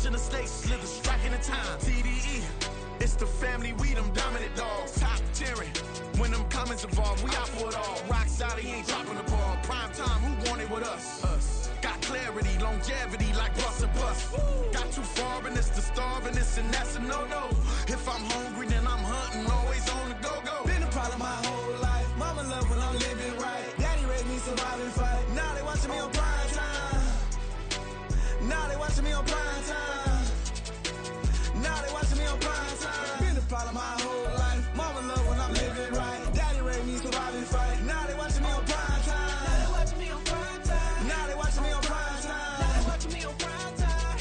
Watching the snakes slither, striking the time. TDE, it's the family, we them dominant dogs. Top tiering, when them comments involved, we out for it all. Rock solid, he ain't dropping the ball. Prime time, who want it with us? Got clarity, longevity, like bust and bust. Got too far, and it's the starving, and that's a no-no. If I'm hungry, then I'm hunting, always on the go-go. Been a problem my whole life. Mama love when I'm living right. Daddy raised me survive and fight. Now they watching me on prime time. Now they watching me on prime time. Now they watching me on prime time. Been a problem my whole life. Mama love when I'm living right. Daddy raised me survive and fight. Now they watching me on prime time. Now they watching me on prime time. Now they watching me on prime time. Now they watching me on prime time.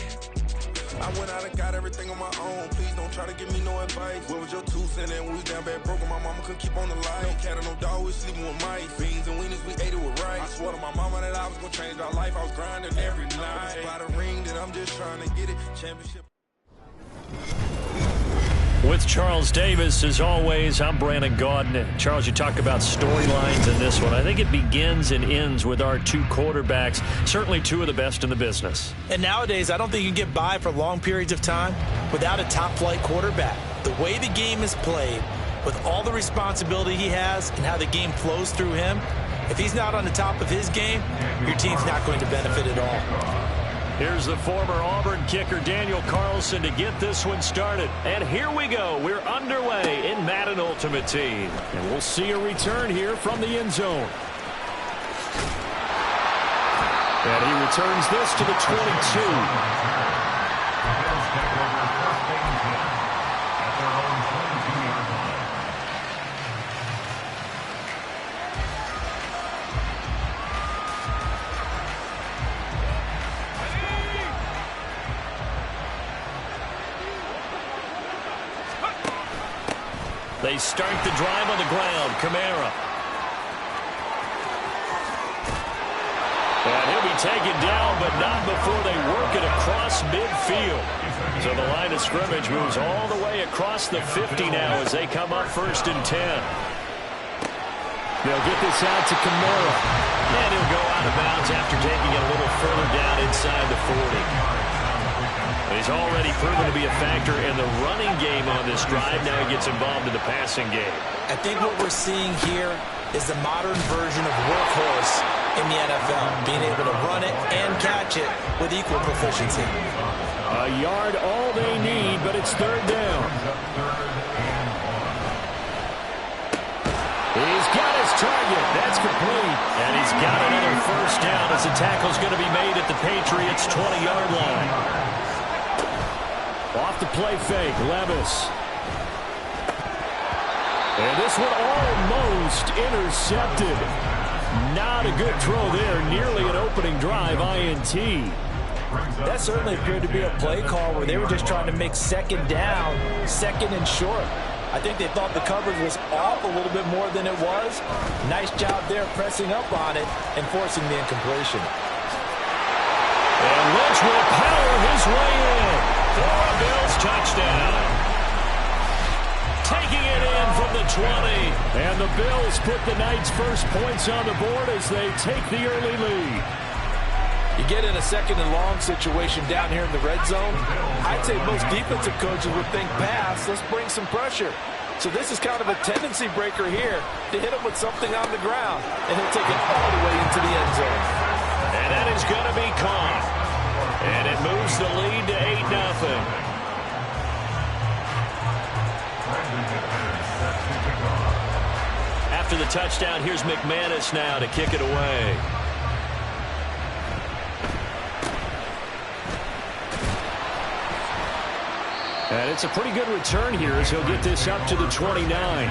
I went out and got everything on my own. Please don't try to give me no advice. What was your 2 cents? And we was down bad broke, and my mama couldn't keep on the light. No cat or no dog, we sleeping with mice. Beans and weenies, we ate it with rice. I swore to my mama that I was gonna change our life. I was grinding every night. By the ring, that I'm just trying to get it. Championship. With Charles Davis, as always, I'm Brandon Gaudin. Charles, you talk about storylines in this one. I think it begins and ends with our 2 quarterbacks, certainly 2 of the best in the business. And nowadays, I don't think you can get by for long periods of time without a top-flight quarterback. The way the game is played, with all the responsibility he has and how the game flows through him, if he's not on the top of his game, your team's not going to benefit at all. Here's the former Auburn kicker Daniel Carlson to get this one started. And here we go. We're underway in Madden Ultimate Team. And we'll see a return here from the end zone. And he returns this to the 22. They start the drive on the ground. Kamara. And he'll be taken down, but not before they work it across midfield. So the line of scrimmage moves all the way across the 50 now as they come up 1st and 10. They'll get this out to Kamara. And he'll go out of bounds after taking it a little further down inside the 40. He's already proven to be a factor in the running game on this drive. Now he gets involved in the passing game. I think what we're seeing here is the modern version of workhorse in the NFL, being able to run it and catch it with equal proficiency. A yard all they need, but it's 3rd down. He's got his target. That's complete. And he's got another 1st down as the tackle's going to be made at the Patriots' 20-yard line. Off the play fake, Levis. And this one almost intercepted. Not a good throw there. Nearly an opening drive INT. That certainly appeared to be a play call where they were just trying to make 2nd down, 2nd and short. I think they thought the coverage was off a little bit more than it was. Nice job there pressing up on it and forcing the incompletion. And Lynch will power his way in. For a Bills touchdown. Taking it in from the 20. And the Bills put the Knights' first points on the board as they take the early lead. You get in a 2nd and long situation down here in the red zone. I'd say most defensive coaches would think pass. Let's bring some pressure. So this is kind of a tendency breaker here to hit him with something on the ground. And he'll take it all the way into the end zone. And that is going to be caught. And it moves the lead to 8-0. After the touchdown, here's McManus now to kick it away. And it's a pretty good return here as he'll get this up to the 29.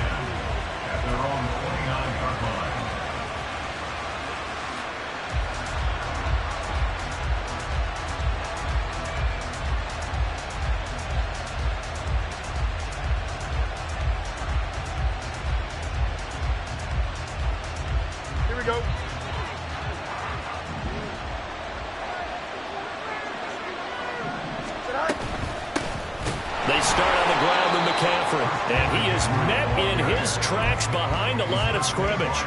Go. They start on the ground with McCaffrey. And he is met in his tracks behind the line of scrimmage.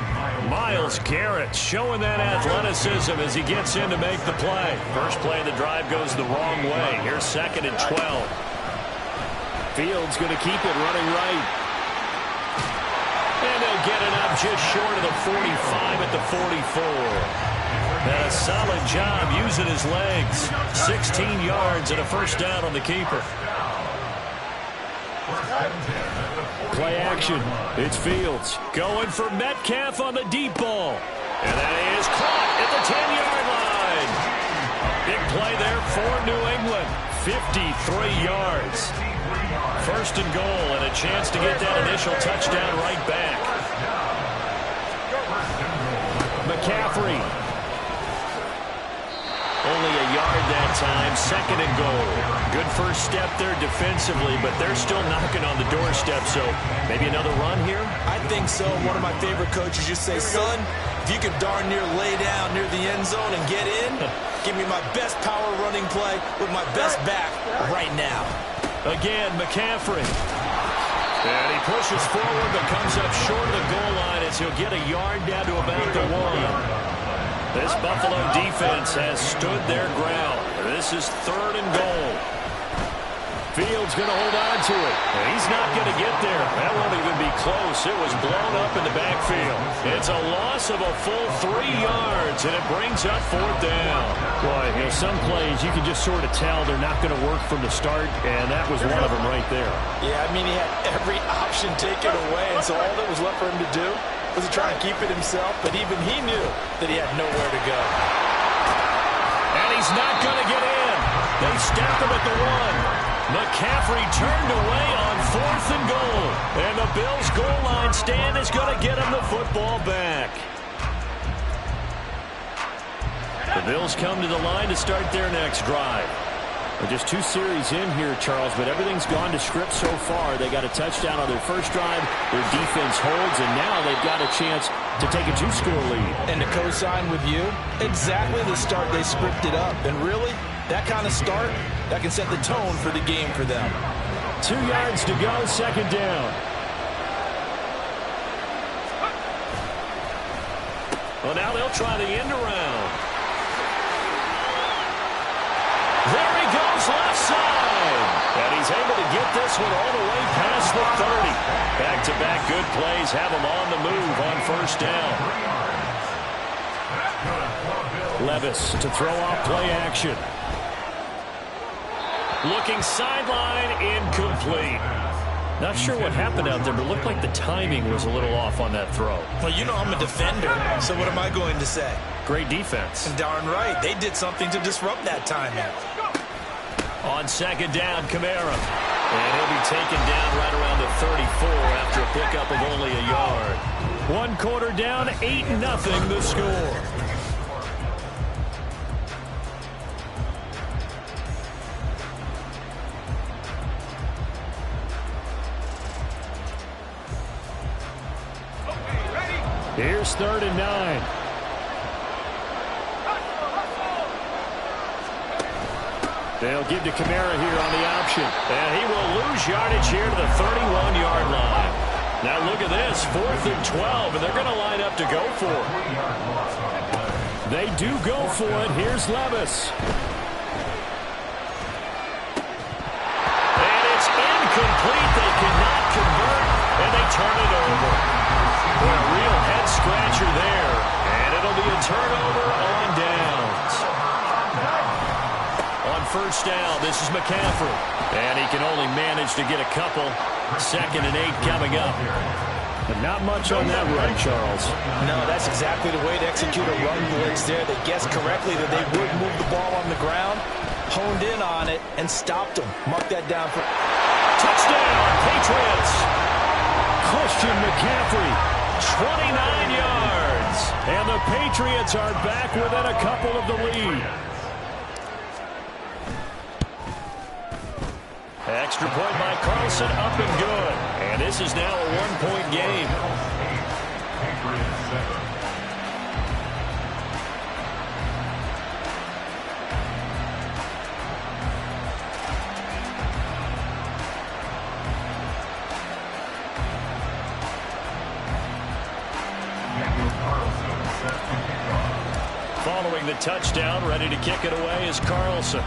Myles Garrett showing that athleticism as he gets in to make the play. First play of the drive goes the wrong way. Here's 2nd and 12. Fields going to keep it running right. And they'll get it up just short of the 45 at the 44. And a solid job using his legs. 16 yards and a first down on the keeper. Play action. It's Fields going for Metcalf on the deep ball. And that is caught at the 10-yard line. Big play there for New England. 53 yards. First and goal and a chance to get that initial touchdown right back. McCaffrey. Only a yard that time. 2nd and goal. Good first step there defensively, but they're still knocking on the doorstep, so maybe another run here? I think so. One of my favorite coaches used to say, son, if you can darn near lay down near the end zone and get in, give me my best power running play with my best back right now. Again, McCaffrey. And he pushes forward but comes up short of the goal line as he'll get a yard down to about the 1. This Buffalo defense has stood their ground. This is 3rd and goal. Fields going to hold on to it. And he's not going to get there. That won't even be close. It was blown up in the backfield. It's a loss of a full 3 yards, and it brings up 4th down. Boy, you know, some plays you can just sort of tell they're not going to work from the start, and that was one of them right there. Yeah, I mean, he had every option taken away, and so all that was left for him to do was to try and keep it himself, but even he knew that he had nowhere to go. And he's not going to get in. They stop him at the 1. McCaffrey turned away on 4th and goal. And the Bills' goal line stand is going to get him the football back. The Bills come to the line to start their next drive. Well, just 2 series in here, Charles, but everything's gone to script so far. They got a touchdown on their first drive. Their defense holds, and now they've got a chance to take a 2-score lead. And to co-sign with you, exactly the start they scripted up. And really, that kind of start, that can set the tone for the game for them. 2 yards to go, 2nd down. Well, now they'll try the end around. There he goes, left side. And he's able to get this one all the way past the 30. Back-to-back good plays have him on the move on 1st down. Levis to throw off play action. Looking sideline, incomplete. Not sure what happened out there, but it looked like the timing was a little off on that throw. Well, you know I'm a defender, so what am I going to say? Great defense. And darn right, they did something to disrupt that timing. On 2nd down, Kamara. And he'll be taken down right around the 34 after a pickup of only a yard. 1 quarter down, 8-0 the score. Here's 3rd and 9. They'll give to Kamara here on the option. And he will lose yardage here to the 31-yard line. Now look at this, 4th and 12, and they're going to line up to go for it. They do go for it. Here's Levis. And it's incomplete. They cannot convert, and they turn it over. A real head-scratcher there, and it'll be a turnover on downs. On 1st down, this is McCaffrey, and he can only manage to get a couple. 2nd and 8 coming up. But not much on that run, Charles. No, that's exactly the way to execute a run blitz there. They guessed correctly that they would move the ball on the ground, honed in on it, and stopped them. Mark that down for touchdown, Patriots. Christian McCaffrey. 29 yards. And the Patriots are back within a couple of the lead. Extra point by Carlson, up and good. And this is now a 1-point game. the touchdown. Ready to kick it away is Carlson.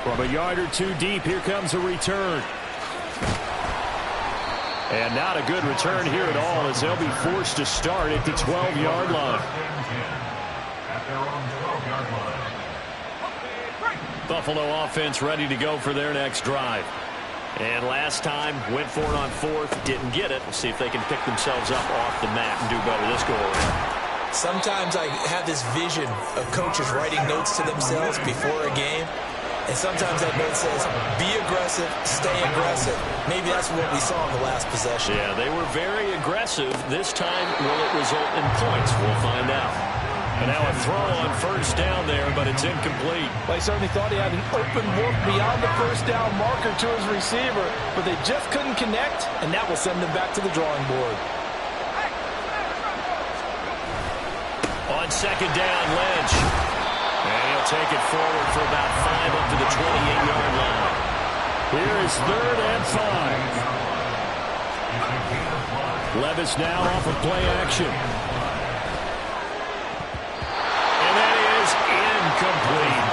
From a yard or two deep, here comes a return. And not a good return here at all, as they'll be forced to start at the 12-yard line. Buffalo offense ready to go for their next drive. And last time, went for it on fourth, didn't get it. We'll see if they can pick themselves up off the mat and do better this go-around. Sometimes I have this vision of coaches writing notes to themselves before a game. And sometimes that note says, be aggressive, stay aggressive. Maybe that's what we saw in the last possession. Yeah, they were very aggressive. This time, will it result in points? We'll find out. And now a throw on first down there, but it's incomplete. Well, he certainly thought he had an open look beyond the first down marker to his receiver, but they just couldn't connect, and that will send them back to the drawing board. On second down, Lynch. And he'll take it forward for about 5 up to the 28-yard line. Here is 3rd and 5. Levis now off of play action. And that is incomplete.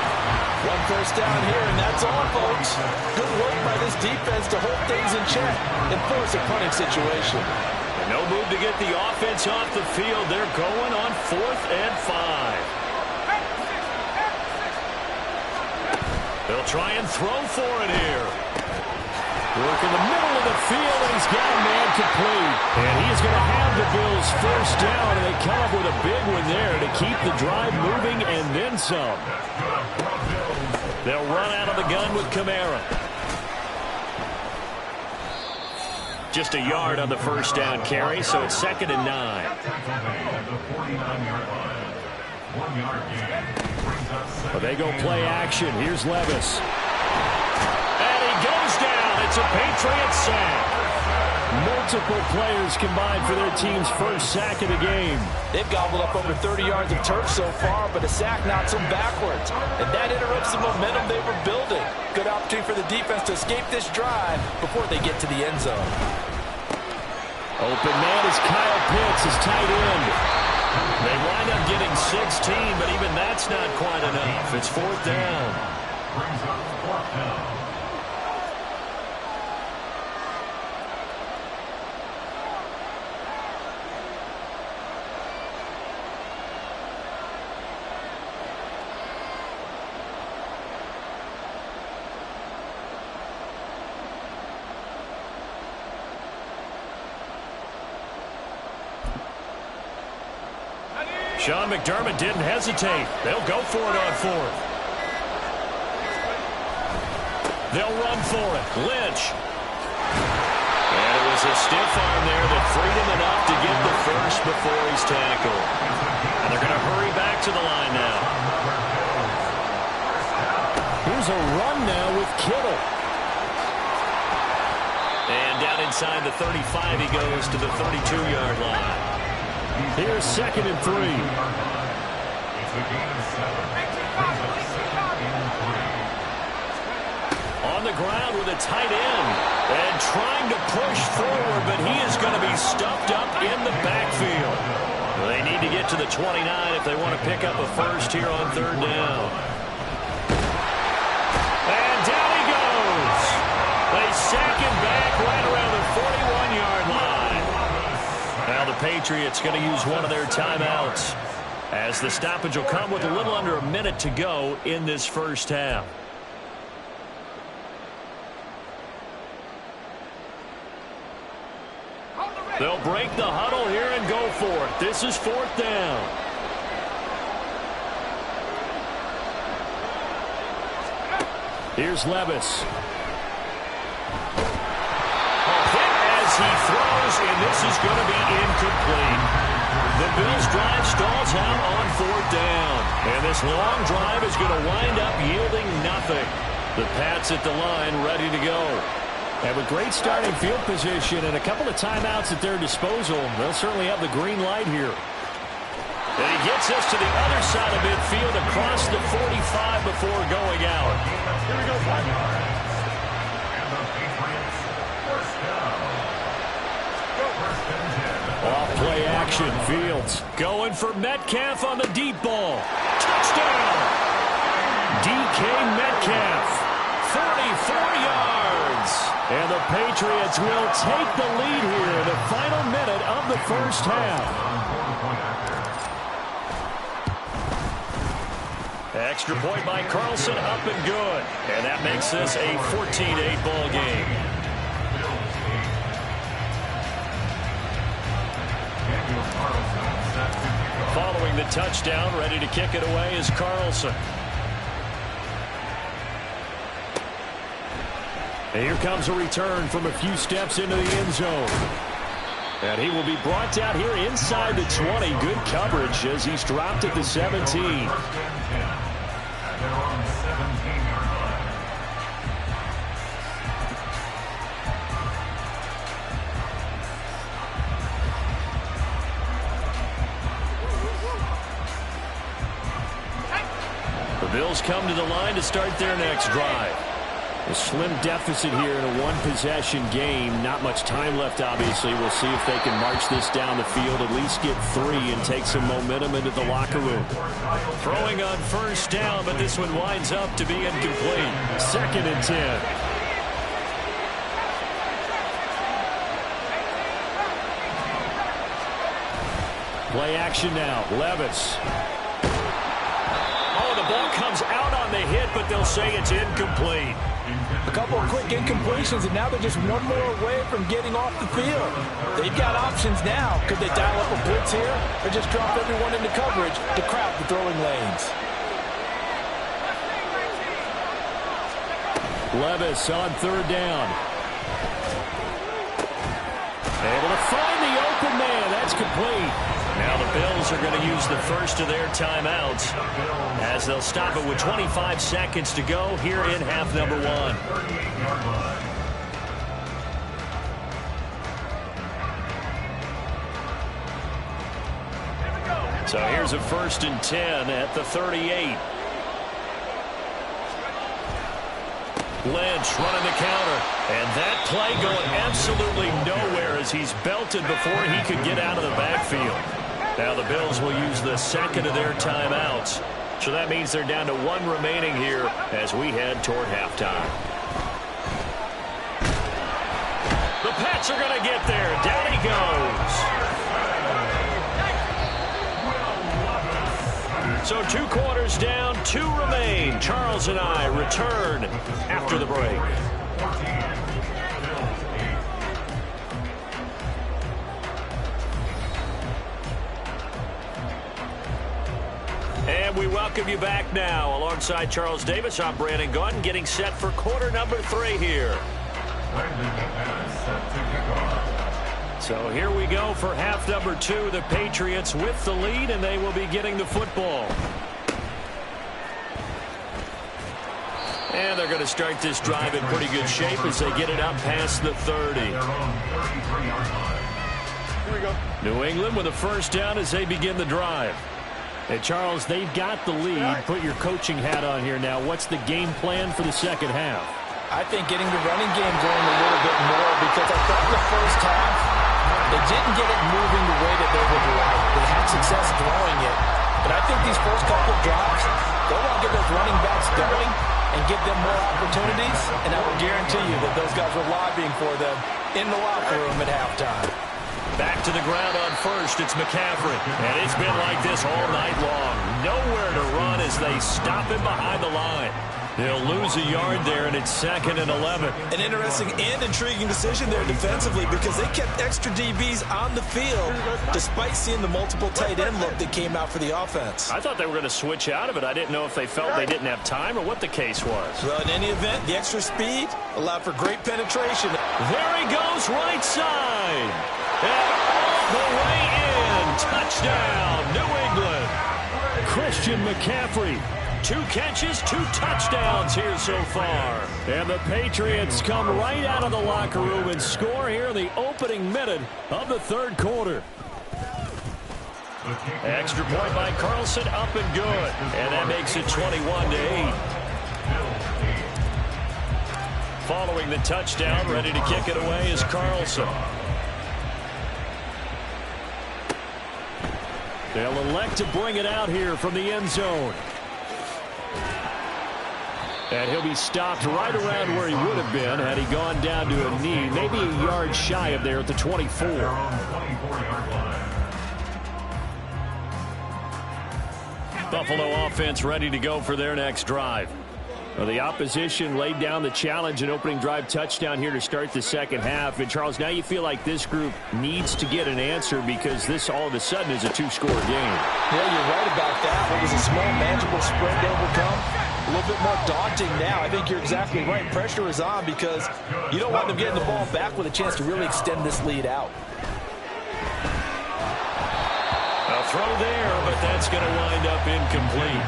One first down here, and that's all, folks. Good work by this defense to hold things in check and force a punting situation. And no move to get the offense off the field. They're going on 4th and 5. They'll try and throw for it here. Work in the middle of the field, and he's got a man complete. And he's going to have the Bills first down, and they come up with a big one there to keep the drive moving and then some. They'll run out of the gun with Kamara. Just a yard on the first down carry, so it's 2nd and 9. Well, they go play action. Here's Levis. And he goes down. It's a Patriot sack. Multiple players combined for their team's first sack of the game. They've gobbled up over 30 yards of turf so far, but a sack knocks them backwards. And that interrupts the momentum they were building. Good opportunity for the defense to escape this drive before they get to the end zone. Open man is Kyle Pitts, his tight end. They wind up getting 16, but even that's not quite enough. It's 4th down. Sean McDermott didn't hesitate. They'll go for it on 4th. They'll run for it. Lynch. And it was a stiff arm there that freed him enough to get the first before he's tackled. And they're going to hurry back to the line now. Here's a run now with Kittle. And down inside the 35, he goes to the 32-yard line. Here's 2nd and 3. On the ground with a tight end. And trying to push forward, but he is going to be stuffed up in the backfield. They need to get to the 29 if they want to pick up a first here on 3rd down. And down he goes. They sack him back right around the 41-yard line. Now the Patriots going to use one of their timeouts, as the stoppage will come with a little under a minute to go in this first half. They'll break the huddle here and go for it. This is 4th down. Here's Levis. He throws, and this is going to be incomplete. The Bills' drive stalls out on 4th down. And this long drive is going to wind up yielding nothing. The Pats at the line ready to go. And with great starting field position and a couple of timeouts at their disposal, they'll certainly have the green light here. And he gets us to the other side of midfield across the 45 before going out. Here we go, Off play action. action. Fields going for Metcalf on the deep ball. Touchdown! DK Metcalf, 44 yards. And the Patriots will take the lead here in the final minute of the first half. Extra point by Carlson, up and good. And that makes this a 14-8 ball game. Following the touchdown, ready to kick it away is Carlson. And here comes a return from a few steps into the end zone. And he will be brought down here inside the 20. Good coverage as he's dropped at the 17. The Bills come to the line to start their next drive. A slim deficit here in a one-possession game. Not much time left, obviously. We'll see if they can march this down the field, at least get 3 and take some momentum into the locker room. Throwing on first down, but this one winds up to be incomplete. 2nd and 10. Play action now. Levis. Oh, the ball comes out on the hit, but they'll say it's incomplete. A couple of quick incompletions, and now they're just one more away from getting off the field. They've got options now. Could they dial up a blitz here or just drop everyone into coverage to crowd the throwing lanes? Levis on 3rd down. Able to find the open man. That's complete. Now the Bills are going to use the first of their timeouts as they'll stop it with 25 seconds to go here in half number 1. So here's a 1st and 10 at the 38. Lynch running the counter. And that play going absolutely nowhere as he's belted before he could get out of the backfield. Now the Bills will use the 2nd of their timeouts. So that means they're down to 1 remaining here as we head toward halftime. The Pats are going to get there. Down he goes. So 2 quarters down, 2 remain. Charles and I return after the break. And we welcome you back now. Alongside Charles Davis, I'm Brandon Gaudin, getting set for quarter number 3 here. So here we go for half number 2. The Patriots with the lead, and they will be getting the football. And they're going to start this drive in pretty good shape as they get it up past the 30. Here we go. New England with a 1st down as they begin the drive. Hey, Charles, they've got the lead. Put your coaching hat on here now. What's the game plan for the second half? I think getting the running game going a little bit more, because I thought in the first half they didn't get it moving the way that they would like. They had success throwing it. But I think these first couple of drives, go out and get those running backs going and give them more opportunities, and I will guarantee you that those guys were lobbying for them in the locker room at halftime. Back to the ground on first. It's McCaffrey. And it's been like this all night long. Nowhere to run as they stop him behind the line. He'll lose a yard there, and it's 2nd and 11. An interesting and intriguing decision there defensively, because they kept extra DBs on the field despite seeing the multiple tight end look that came out for the offense. I thought they were going to switch out of it. I didn't know if they felt they didn't have time or what the case was. Well, in any event, the extra speed allowed for great penetration. There he goes, right side. And all the way in. Touchdown, New England. Christian McCaffrey. 2 catches, 2 touchdowns here so far. And the Patriots come right out of the locker room and score here in the opening minute of the 3rd quarter. Extra point by Carlson, up and good. And that makes it 21-8. Following the touchdown, ready to kick it away is Carlson. They'll elect to bring it out here from the end zone. And he'll be stopped right around where he would have been had he gone down to a knee, maybe a yard shy of there at the 24. Buffalo offense ready to go for their next drive. Well, the opposition laid down the challenge and opening drive touchdown here to start the second half. And, Charles, now you feel like this group needs to get an answer because this all of a sudden is a two-score game. Yeah, you're right about that. What was a small, manageable spread to overcome? A little bit more daunting now. I think you're exactly right. Pressure is on because you don't want them getting the ball back with a chance to really extend this lead out. A throw there, but that's going to wind up incomplete.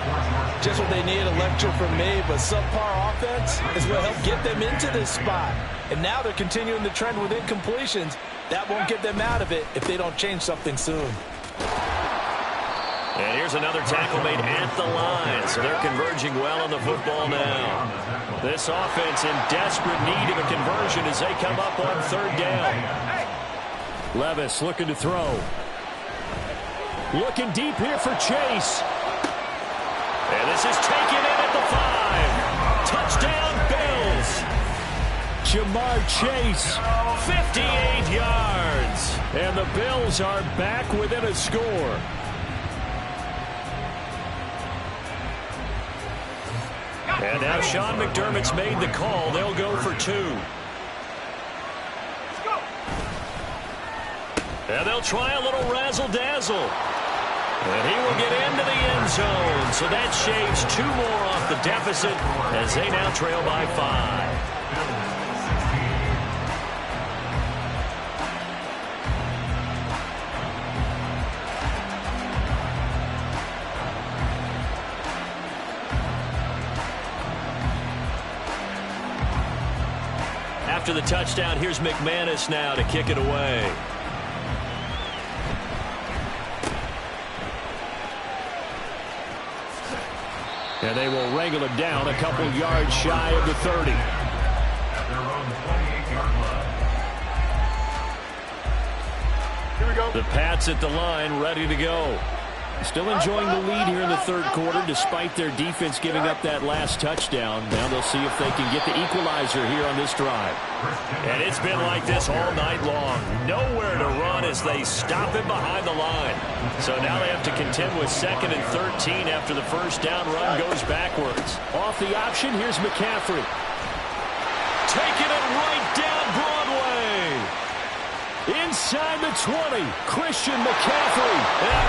Just what they need, a lecture from me, but subpar offense is what helped get them into this spot. And now they're continuing the trend with incompletions. That won't get them out of it if they don't change something soon. And here's another tackle made at the line, so they're converging well on the football now. This offense in desperate need of a conversion as they come up on third down. Levis looking to throw. Looking deep here for Chase. And this is taken in at the 5. Touchdown, Bills. Jamar Chase, 58 yards. And the Bills are back within a score. And now Sean McDermott's made the call. They'll go for 2. And they'll try a little razzle-dazzle. And he will get into the end zone. So that shaves 2 more off the deficit as they now trail by 5. After the touchdown, here's McManus now to kick it away. And they will wrangle him down a couple yards shy of the 30. Here we go. The Pats at the line, ready to go. Still enjoying the lead here in the third quarter despite their defense giving up that last touchdown. Now they'll see if they can get the equalizer here on this drive. And it's been like this all night long. Nowhere to run as they stop him behind the line. So now they have to contend with 2nd and 13 after the first down run goes backwards. Off the option, here's McCaffrey. Taking it right down Broadway. Inside the 20, Christian McCaffrey. And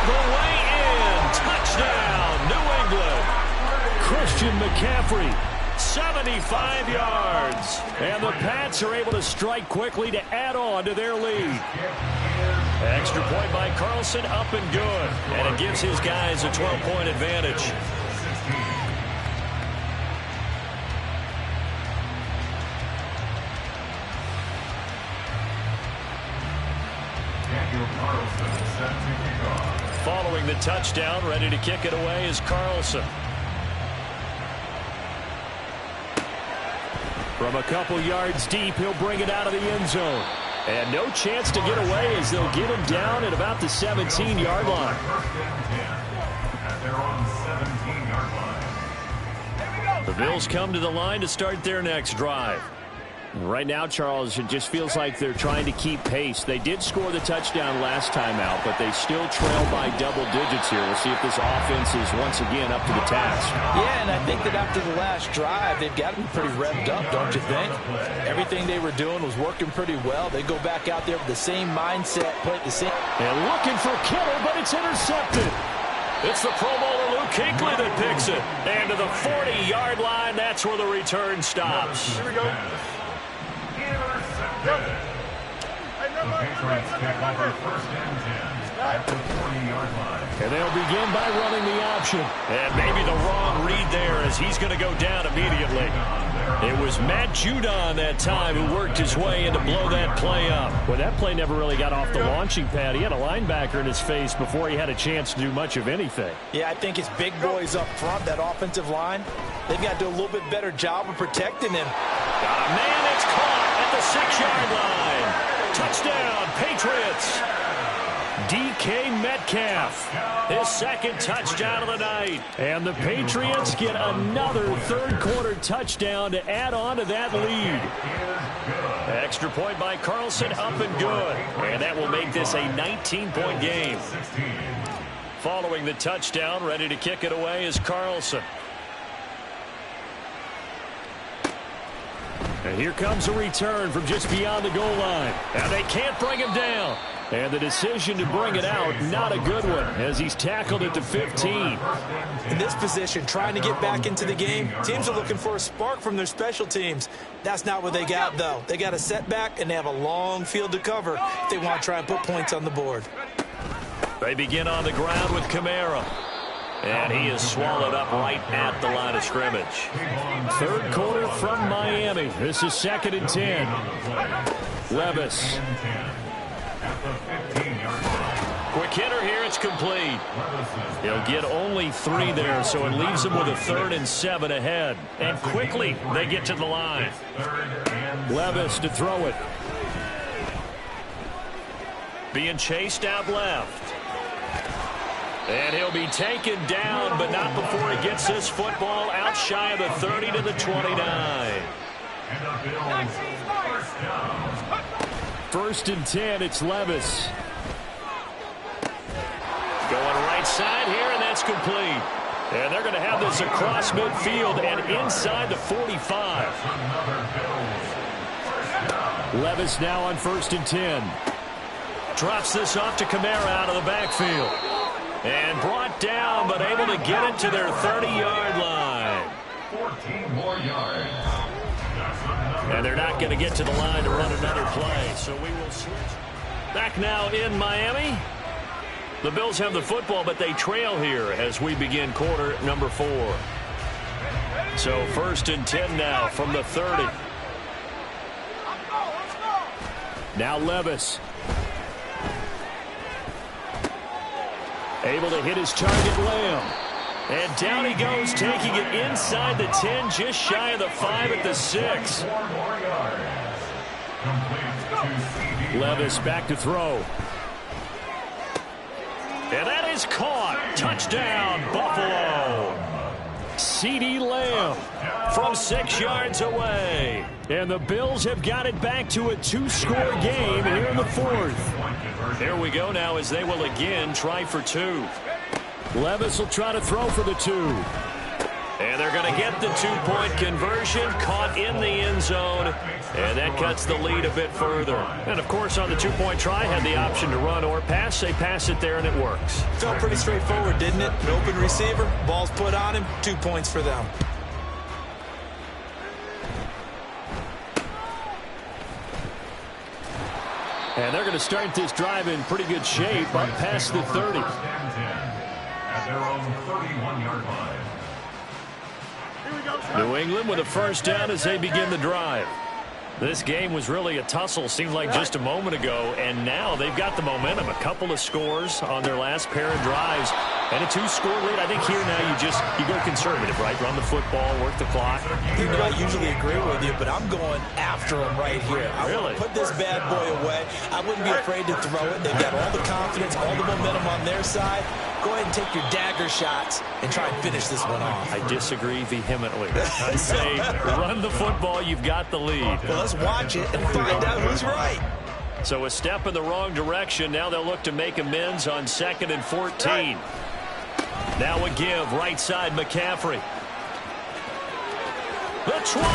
all the way in. Touchdown, New England. Christian McCaffrey, 75 yards. And the Pats are able to strike quickly to add on to their lead. Extra point by Carlson, up and good. And it gives his guys a 12-point advantage. Following the touchdown, ready to kick it away is Carlson. From a couple yards deep, he'll bring it out of the end zone. And no chance to get away as they'll get him down at about the 17-yard line. The Bills come to the line to start their next drive. Right now, Charles, it just feels like they're trying to keep pace. They did score the touchdown last time out, but they still trail by double digits here. We'll see if this offense is once again up to the task. Yeah, and I think that after the last drive, they've got to be pretty revved up, don't you think? Everything they were doing was working pretty well. They go back out there with the same mindset, play the same. And looking for Kittle, but it's intercepted. It's the Pro Bowler Luke Kuechly that picks it. And to the 40-yard line, that's where the return stops. Here we go. And they'll begin by running the option. And maybe the wrong read there as he's going to go down immediately. It was Matt Judon that time who worked his way in to blow that play up. Well, that play never really got off the launching pad. He had a linebacker in his face before he had a chance to do much of anything. Yeah, I think it's big boys up front, that offensive line. They've got to do a little bit better job of protecting him. Got a man that's caught at the 6-yard line. Touchdown, Patriots. DK Metcalf, his second touchdown of the night. And the Patriots get another third-quarter touchdown to add on to that lead. Extra point by Carlson, up and good. And that will make this a 19-point game. Following the touchdown, ready to kick it away is Carlson. And here comes a return from just beyond the goal line. And they can't bring him down. And the decision to bring it out, not a good one, as he's tackled at the 15. In this position, trying to get back into the game, teams are looking for a spark from their special teams. That's not what they got, though. They got a setback, and they have a long field to cover if they want to try and put points on the board. They begin on the ground with Kamara. And he is swallowed up right at the line of scrimmage. Third quarter from Miami. This is 2nd and 10. Levis. Quick hitter here. It's complete. He'll get only 3 there, so it leaves him with a 3rd and 7 ahead. And quickly, they get to the line. Levis to throw it. Being chased out left. And he'll be taken down, but not before he gets this football out shy of the 30 to the 29. 1st and 10, it's Levis. Going right side here, and that's complete. And they're going to have this across midfield and inside the 45. Levis now on 1st and 10. Drops this off to Kamara out of the backfield. And brought down, but able to get it to their 30-yard line. 14 more yards. And they're not going to get to the line to run another play. So we will switch. Back now in Miami. The Bills have the football, but they trail here as we begin quarter number 4. So 1st and 10 now from the 30. Now Levis. Able to hit his target, Lamb. And down he goes, taking it inside the 10, just shy of the 5 at the 6. Levis back to throw. And that is caught. Touchdown, Buffalo. CeeDee Lamb from 6 yards away. And the Bills have got it back to a 2-score game here in the 4th. There we go now as they will again try for 2. Levis will try to throw for the 2. And they're going to get the 2-point conversion, caught in the end zone, and that cuts the lead a bit further. And, of course, on the 2-point try, had the option to run or pass. They pass it there, and it works. Felt pretty straightforward, didn't it? An open receiver, ball's put on him, 2 points for them. And they're going to start this drive in pretty good shape up past the 30. At their own 31-yard line. New England with a first down as they begin the drive. This game was really a tussle, seemed like just a moment ago, and now they've got the momentum. A couple of scores on their last pair of drives, and a 2-score lead. I think here now you go conservative, right? Run the football, work the clock. You know, I usually agree with you, but I'm going after them right here. I want to put this bad boy away. I wouldn't be afraid to throw it. They've got all the confidence, all the momentum on their side. Go ahead and take your dagger shots and try and finish this one off. I disagree vehemently. I say run the football, you've got the lead. Well, let's watch it and find out who's right. So a step in the wrong direction. Now they'll look to make amends on 2nd and 14. Now a give, right side, McCaffrey. The 20.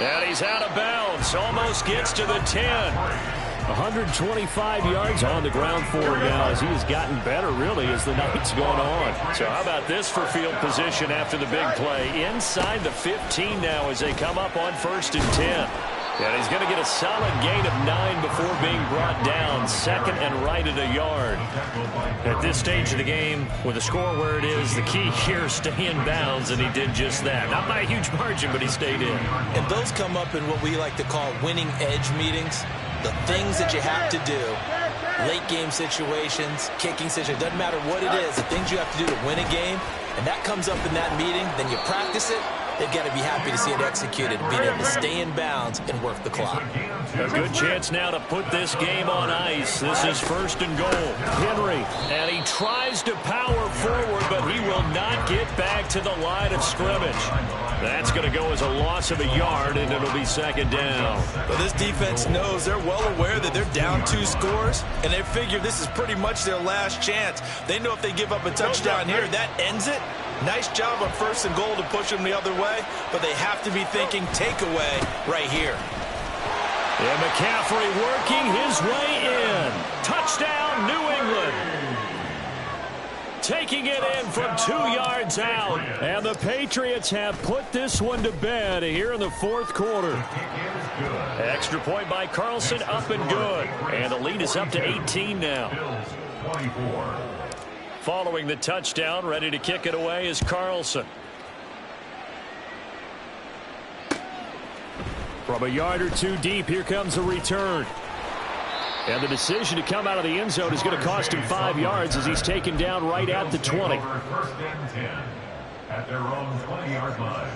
And he's out of bounds. Almost gets to the 10. 125 yards on the ground for him now as he has gotten better, really, as the night's gone on. So how about this for field position after the big play? Inside the 15 now as they come up on 1st and 10. And he's going to get a solid gain of 9 before being brought down. 2nd and right at a yard. At this stage of the game, with the score where it is, the key here is stay in bounds, and he did just that. Not by a huge margin, but he stayed in. And those come up in what we like to call winning edge meetings. The things that you have to do, late game situations, kicking situations, doesn't matter what it is, the things you have to do to win a game, and that comes up in that meeting, then you practice it, they've got to be happy to see it executed, being able to stay in bounds and work the clock. A good chance now to put this game on ice. This is 1st and goal. Henry, and he tries to power forward, but he will not get back to the line of scrimmage. That's going to go as a loss of a yard, and it'll be 2nd down. Well, this defense knows, they're well aware that they're down 2 scores, and they figure this is pretty much their last chance. They know if they give up a touchdown here, that ends it. Nice job on 1st and goal to push them the other way, but they have to be thinking takeaway right here. And McCaffrey working his way in. Touchdown, New England. Taking it in from 2 yards out. And the Patriots have put this one to bed here in the 4th quarter. Extra point by Carlson, up and good. And the lead is up to 18 now. Following the touchdown, ready to kick it away is Carlson. From a yard or 2 deep, here comes a return. And the decision to come out of the end zone is going to cost him 5 yards as he's taken down right at the 20. 1st and 10 at their own 20-yard line.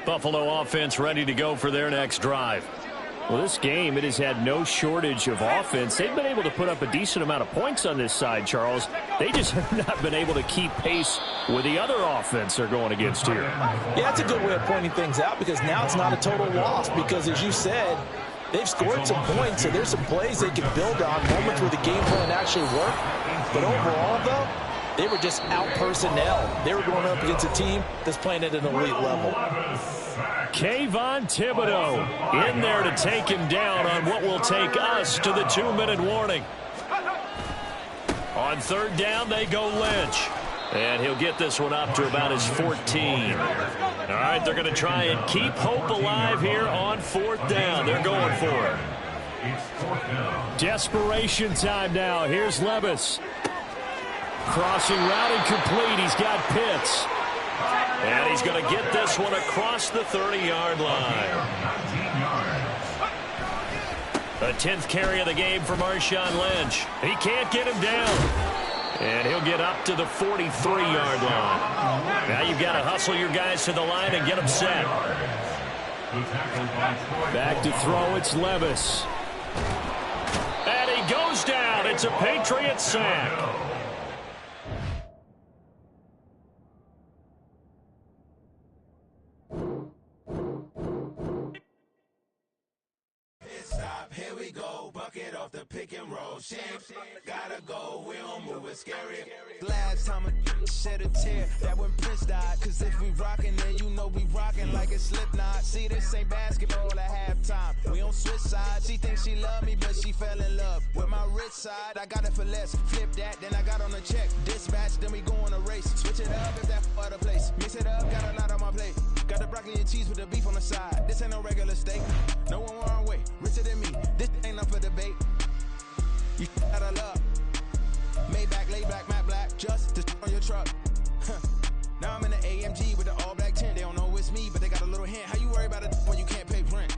Buffalo offense ready to go for their next drive. Well, this game, it has had no shortage of offense. They've been able to put up a decent amount of points on this side, Charles. They just have not been able to keep pace with the other offense they're going against here. Yeah, that's a good way of pointing things out, because now it's not a total loss, because as you said, they've scored some points, so there's some plays they can build on, moments where the game plan actually worked. But overall, though, they were just out personnel. They were going up against a team that's playing at an elite level. Kayvon Thibodeau in there to take him down on what will take us to the 2-minute warning. On 3rd down, they go Lynch. And he'll get this one up to about his 14. All right, they're going to try and keep hope alive here on 4th down. They're going for it. Desperation time now. Here's Levis. Crossing route incomplete. He's got Pitts. And he's going to get this one across the 30-yard line. A 10th carry of the game for Marshawn Lynch. He can't get him down. And he'll get up to the 43-yard line. Now you've got to hustle your guys to the line and get them set. Back to throw, it's Levis. And he goes down. It's a Patriot sack. Here we go, bucket off the pick and roll. Champs, gotta go, we don't move it scary. Last time a shed a tear, that when Prince died. Cause if we rockin', then you know we rockin' like a Slipknot. See, this ain't basketball at halftime. We don't switch sides. She thinks she love me, but she fell in love with my rich side. I got it for less. Flip that, then I got on a check. Dispatch, then we go on a race. Switch it up if that other place. Mix it up, got a lot on my plate. Got the broccoli and cheese with the beef on the side. This ain't no regular steak. No one wrong way, richer than me. This ain't up for debate. You out of luck. Maybach, laid back, matte black, just to on your truck. Now I'm in the AMG with the all black tint. They don't know it's me, but they got a little hint. How you worry about it when you can't pay rent?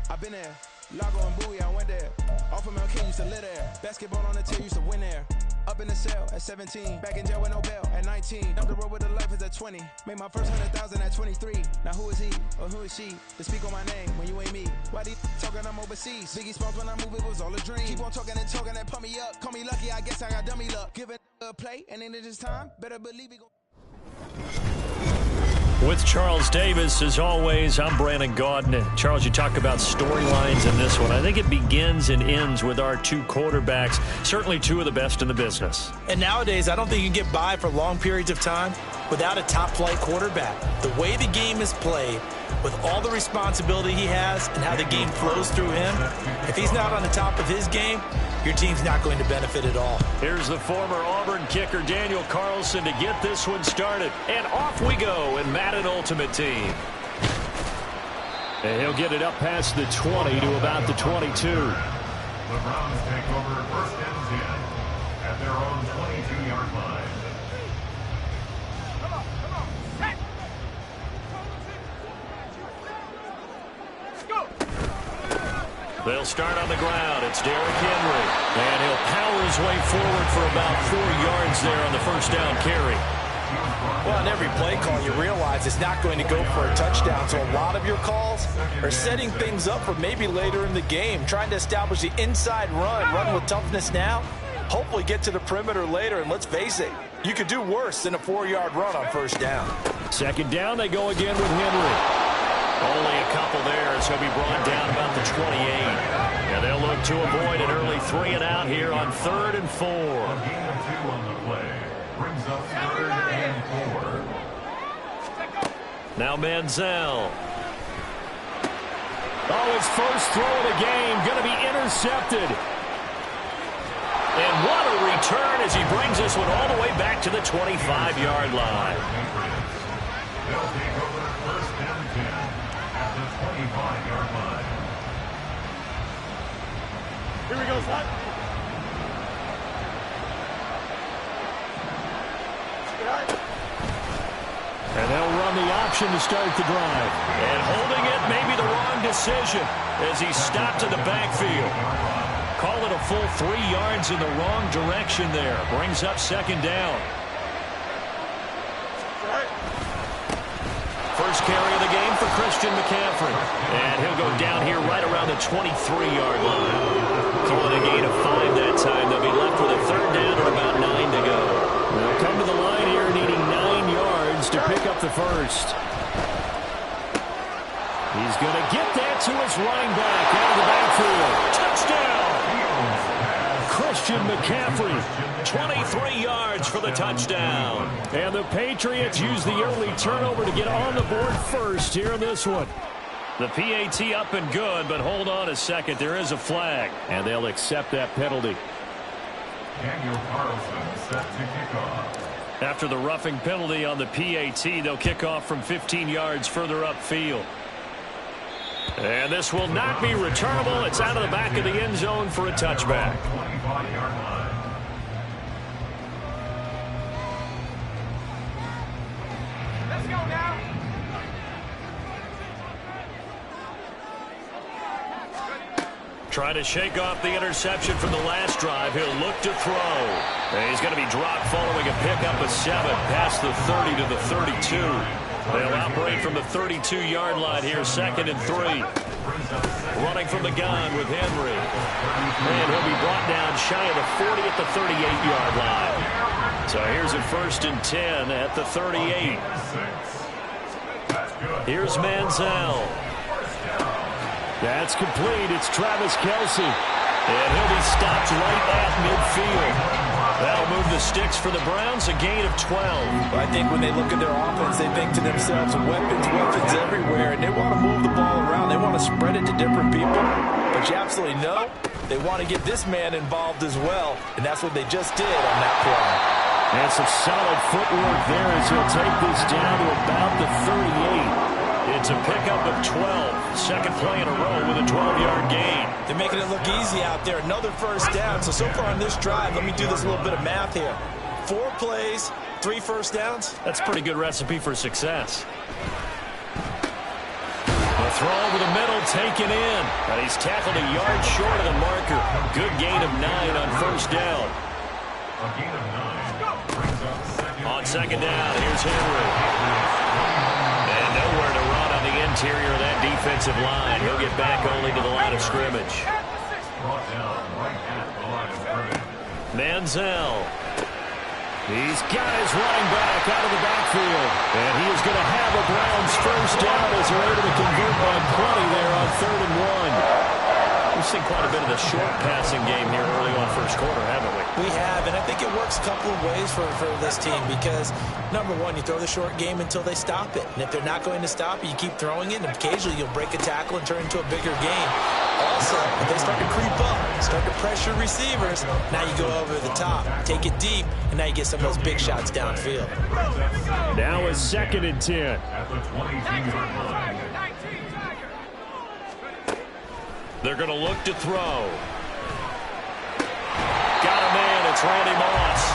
I've been there. Lago and Bowie, I went there. Off of King used to live there. Basketball on the team used to win there. Up in the cell at 17. Back in jail with no bail at 19. Up the road with the life is at 20. Made my first 100,000 at 23. Now who is he or who is she to speak on my name when you ain't me? Why these talking I'm overseas? Biggie Smalls when I move it was all a dream. Keep on talking and pump me up. Call me lucky, I guess I got dummy luck. Give it a play and then this time, better believe it go. With Charles Davis, as always, I'm Brandon Gaudin. Charles, you talk about storylines in this one. I think it begins and ends with our 2 quarterbacks, certainly 2 of the best in the business. And nowadays, I don't think you can get by for long periods of time without a top-flight quarterback. The way the game is played, with all the responsibility he has and how the game flows through him, if he's not on the top of his game, your team's not going to benefit at all. Here's the former Auburn kicker, Daniel Carlson, to get this one started. And off we go in Madden Ultimate Team. And he'll get it up past the 20 to about the 22. The Browns take over 1st and 10 at their own 22-yard line. They'll start on the ground. It's Derrick Henry. And he'll power his way forward for about 4 yards there on the first down carry. Well, on every play call, you realize it's not going to go for a touchdown. So a lot of your calls are setting things up for maybe later in the game, trying to establish the inside run with toughness now, hopefully get to the perimeter later. And let's face it, you could do worse than a 4-yard run on first down. Second down, they go again with Henry. Only a couple there as he'll be brought down about the 28. And they'll look to avoid an early 3 and out here on 3rd and 4. A gain of 2 on the play. Brings up 3rd and 4. Now Manziel. Oh, his first throw of the game going to be intercepted. And what a return as he brings this one all the way back to the 25-yard line. They'll take over 1st and 10 at the 25-yard line. Here we go, son. And they'll run the option to start the drive. And holding it may be the wrong decision as he stopped in the backfield. Call it a full 3 yards in the wrong direction there. Brings up second down. First carry of the game for Christian McCaffrey. And he'll go down here right around the 23-yard line. Calling a gain of 5 that time. They'll be left with a 3rd down and about 9 to go. They'll come to the line here needing 9 yards to pick up the first. He's going to get that to his running back out of the backfield. Touchdown! Christian McCaffrey, 23 yards for the touchdown. And the Patriots use the early turnover to get on the board first here in this one. The PAT up and good, but hold on a second. There is a flag, and they'll accept that penalty. Daniel Carlson set to kick off. After the roughing penalty on the PAT, they'll kick off from 15 yards further upfield. And this will not be returnable. It's out of the back of the end zone for a touchback. 25-yard line. Let's go now. Trying to shake off the interception from the last drive. He'll look to throw. And he's going to be dropped following a pickup of 7 past the 30 to the 32. They'll operate from the 32-yard line here, 2nd and 3. Running from the gun with Henry. And he'll be brought down shy of the 40 at the 38-yard line. So here's a 1st and 10 at the 38. Here's Manziel. That's complete. It's Travis Kelce. And he'll be stopped right at midfield. That'll move the sticks for the Browns, a gain of 12. I think when they look at their offense, they think to themselves, weapons everywhere, and they want to move the ball around. They want to spread it to different people. But you absolutely know they want to get this man involved as well, and that's what they just did on that play. And some solid footwork there as he'll take this down to about the 38. It's a pickup of 12. Second play in a row with a 12-yard gain. They're making it look easy out there. Another first down. So far on this drive, let me do this little bit of math here. 4 plays, 3 first downs. That's a pretty good recipe for success. The throw over the middle taken in. But he's tackled a yard short of the marker. Good gain of 9 on first down. A gain of 9 brings up On second down, here's Henry. And nowhere to run on the interior of that defensive line. He'll get back only to the line of scrimmage. brought down right at the line of scrimmage. Manziel. He's got his running back out of the backfield. And he is going to have a Browns first down as they're able to convert by plenty there on 3rd and 1. We've seen quite a bit of the short passing game here early on first quarter, haven't we? We have, and I think it works a couple of ways for this team because, number one, you throw the short game until they stop it. And if they're not going to stop it, you keep throwing it, and occasionally you'll break a tackle and turn into a bigger game. Also, if they start to creep up, start to pressure receivers, now you go over the top, take it deep, and now you get some of those big shots downfield. Now a 2nd and 10. At the 22-yard line. They're going to look to throw. Got a man. It's Randy Moss.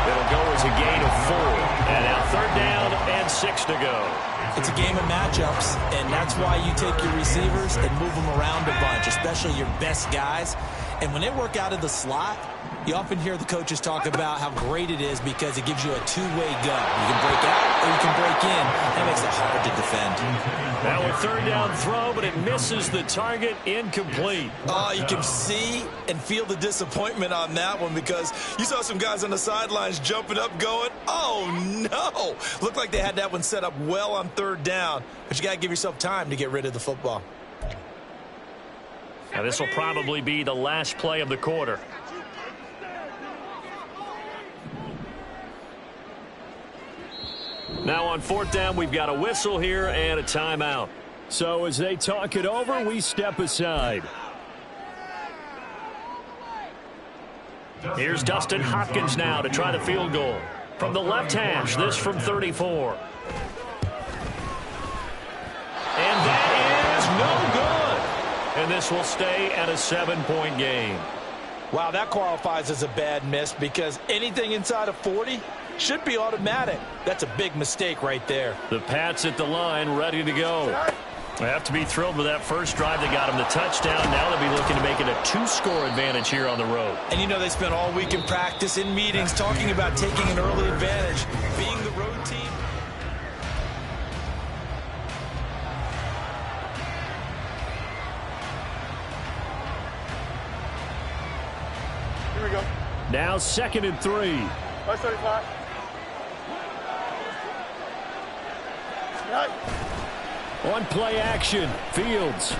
It'll go as a gain of 4. And now 3rd down and 6 to go. It's a game of matchups, and that's why you take your receivers and move them around a bunch, especially your best guys. And when they work out of the slot, you often hear the coaches talk about how great it is because it gives you a two-way gun. You can break out or you can break in. That makes it hard to defend. Now a 3rd down throw, but it misses the target, incomplete. Oh, you can see and feel the disappointment on that one because you saw some guys on the sidelines jumping up going, oh, no. Looked like they had that one set up well on 3rd down, but you got to give yourself time to get rid of the football. Now this will probably be the last play of the quarter. Now on 4th down, we've got a whistle here and a timeout. So as they talk it over, we step aside. Here's Dustin Hopkins now to try the field goal. From the left hash, this from 34. And that is no good. And this will stay at a 7-point game. Wow, that qualifies as a bad miss because anything inside of 40 should be automatic. That's a big mistake right there. The Pats at the line, ready to go. They have to be thrilled with that first drive. They got him the touchdown. Now they'll be looking to make it a 2-score advantage here on the road. And you know they spent all week in practice, in meetings, talking about taking an early advantage, being the road team. Here we go. Now 2nd and 3. 575. Right. On play action, Fields.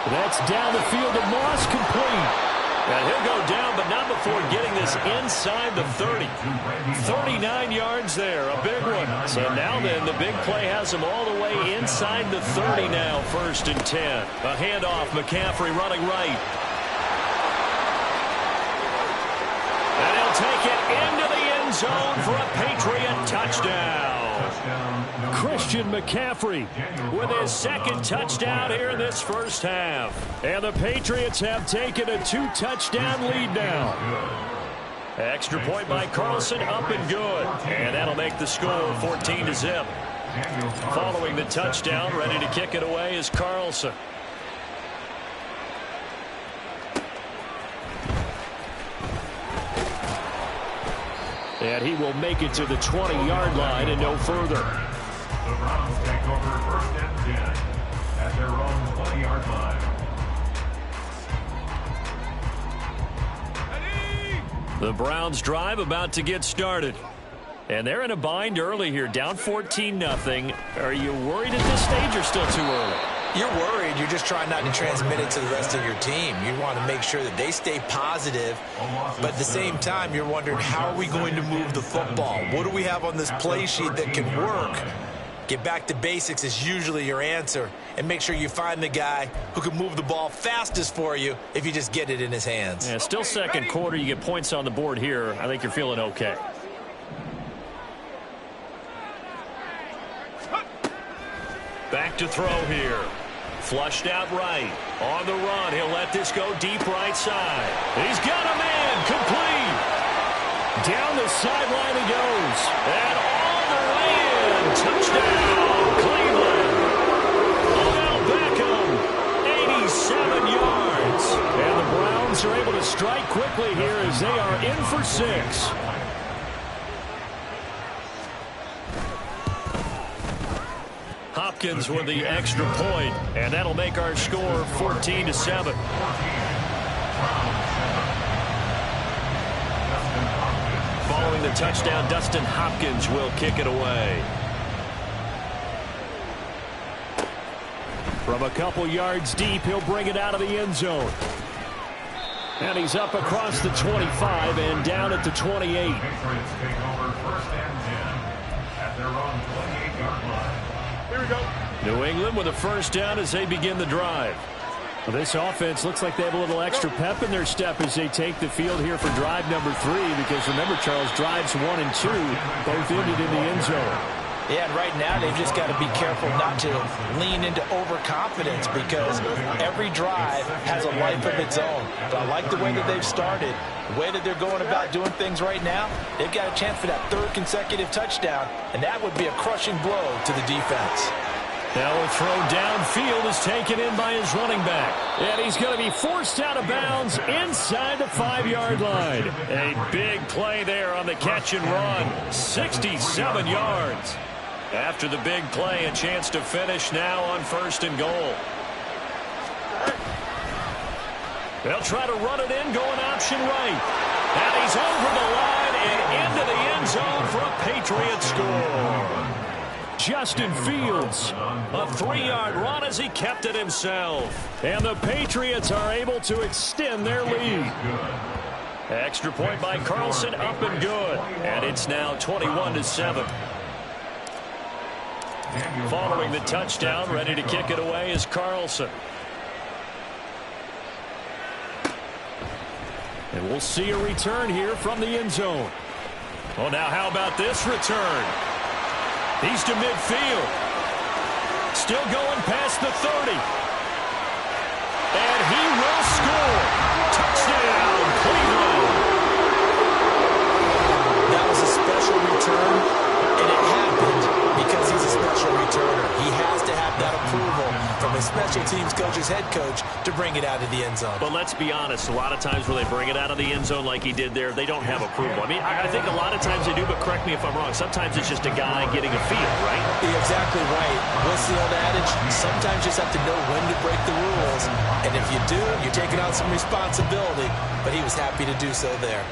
That's down the field to Moss, complete. And he'll go down, but not before getting this inside the 30. 39 yards there, a big one. So now then, the big play has him all the way inside the 30 now, 1st and 10. A handoff, McCaffrey running right. And he'll take it into the end zone for a Patriot touchdown. Christian McCaffrey With his 2nd touchdown here in this first half. and the Patriots have taken a 2-touchdown lead now. Extra point by Carlson, up and good. And that'll make the score 14-0. Following the touchdown, ready to kick it away is Carlson. And he will make it to the 20-yard line and no further. The Browns take over 1st and 10 at their own 20-yard line. The Browns drive about to get started. And they're in a bind early here, down 14-0. Are you worried at this stage or still too early? You're worried. You're just trying not to transmit it to the rest of your team. You want to make sure that they stay positive, but at the same time, you're wondering, how are we going to move the football? What do we have on this play sheet that can work? Get back to basics is usually your answer, and make sure you find the guy who can move the ball fastest for you if you just get it in his hands. Yeah, still 2nd quarter. You get points on the board here. I think you're feeling okay. Back to throw here. Flushed out right. On the run, he'll let this go deep right side. He's got a man, complete. Down the sideline he goes. And all the way in. Touchdown, Cleveland. Odell Beckham, 87 yards. And the Browns are able to strike quickly here as they are in for 6. Hopkins with the extra point, and that'll make our score 14-7. Following the touchdown, Dustin Hopkins will kick it away. From a couple yards deep, he'll bring it out of the end zone. And he's up across the 25 and down at the 28. Patriots take over 1st and 10 at their own 28-yard line. Here we go. New England with a 1st down as they begin the drive. Well, this offense looks like they have a little extra pep in their step as they take the field here for drive number 3, because remember, Charles, drives 1 and 2 both ended in the end zone. Yeah, and right now they've just got to be careful not to lean into overconfidence because every drive has a life of its own. But I like the way that they've started, the way that they're going about doing things right now. They've got a chance for that third consecutive touchdown, and that would be a crushing blow to the defense. Now a throw downfield is taken in by his running back. And he's going to be forced out of bounds inside the 5-yard line. A big play there on the catch and run. 67 yards. After the big play, a chance to finish now on 1st and goal. They'll try to run it in, going option right. And he's over the line and into the end zone for a Patriot score. Justin Fields, a 3-yard run as he kept it himself. And the Patriots are able to extend their lead. Extra point by Carlson, up and good. And it's now 21-7. Following the touchdown, ready to kick it away is Carlson. And we'll see a return here from the end zone. Oh, now how about this return? He's to midfield. Still going past the 30. And he will score. Touchdown, Cleveland. That was a special return, and it happened because he's a special returner. He has to have that approval from his special teams coach's head coach to bring it out of the end zone. But let's be honest, a lot of times when they bring it out of the end zone like he did there, they don't have approval. I mean, I think a lot of times they do, but correct me if I'm wrong. Sometimes it's just a guy getting a feel, right? You're exactly right. What's the old adage? Sometimes you just have to know when to break the rules. And if you do, you're taking on some responsibility. But he was happy to do so there.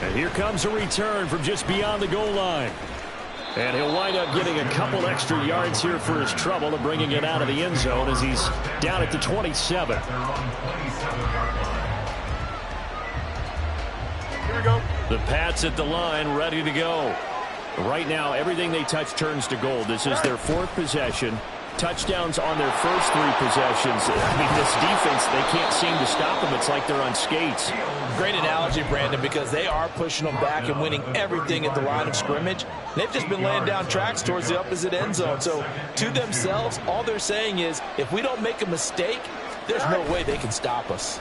And here comes a return from just beyond the goal line. And he'll wind up getting a couple extra yards here for his trouble of bringing it out of the end zone as he's down at the 27. Here we go. The Pats at the line, ready to go. Right now, everything they touch turns to gold. This is their 4th possession. Touchdowns on their first 3 possessions. I mean, this defense, they can't seem to stop them. It's like they're on skates. Great analogy, Brandon, because they are pushing them back and winning everything at the line of scrimmage. They've just been laying down tracks towards the opposite end zone. So to themselves, all they're saying is, if we don't make a mistake, there's no way they can stop us.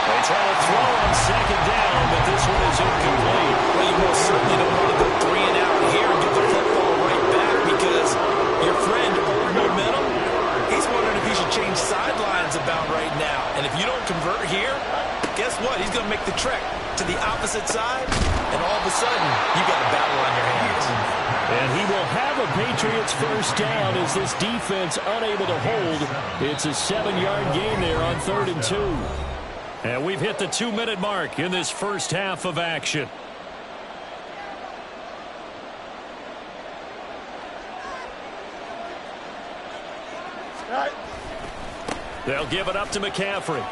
They try to throw on 2nd down, but this one is incomplete. Well, you most certainly don't want to go 3 and out here and get the football right back because your friend, Old Momentum, he's wondering if he should change sidelines about right now. And if you don't convert here, guess what? He's going to make the trek to the opposite side, and all of a sudden, you got a battle on your hands. And he will have a Patriots first down as this defense unable to hold. It's a 7-yard gain there on 3rd and 2. And we've hit the 2-minute mark in this first half of action. They'll give it up to McCaffrey.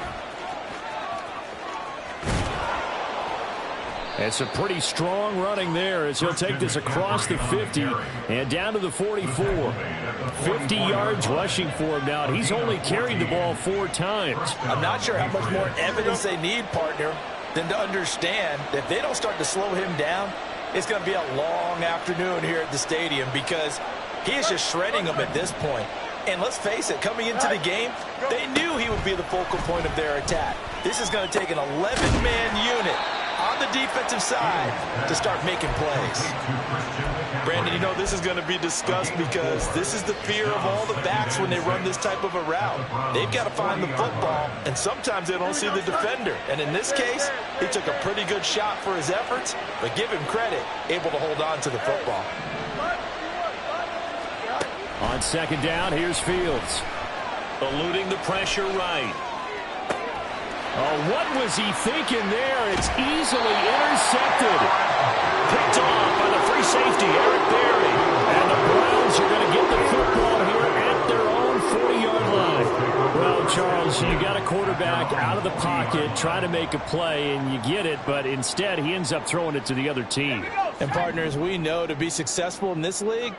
It's a pretty strong running there as he'll take this across the 50 and down to the 44. 50 yards rushing for him now, and he's only carried the ball 4 times. I'm not sure how much more evidence they need, partner, than to understand that if they don't start to slow him down, it's going to be a long afternoon here at the stadium because he is just shredding them at this point. And let's face it, coming into the game, they knew he would be the focal point of their attack. This is going to take an 11-man unit on the defensive side to start making plays. Brandon, you know this is going to be discussed because this is the fear of all the backs when they run this type of a route. They've got to find the football, and sometimes they don't see the defender. And in this case, he took a pretty good shot for his efforts, but give him credit, able to hold on to the football. On 2nd down, here's Fields. Eluding the pressure right. Oh, what was he thinking there? It's easily intercepted. Picked off by the free safety, Eric Berry. And the Browns are going to get the football here at their own 40-yard line. Well, Charles, you got a quarterback out of the pocket, trying to make a play, and you get it, but instead he ends up throwing it to the other team. And partners, we know to be successful in this league,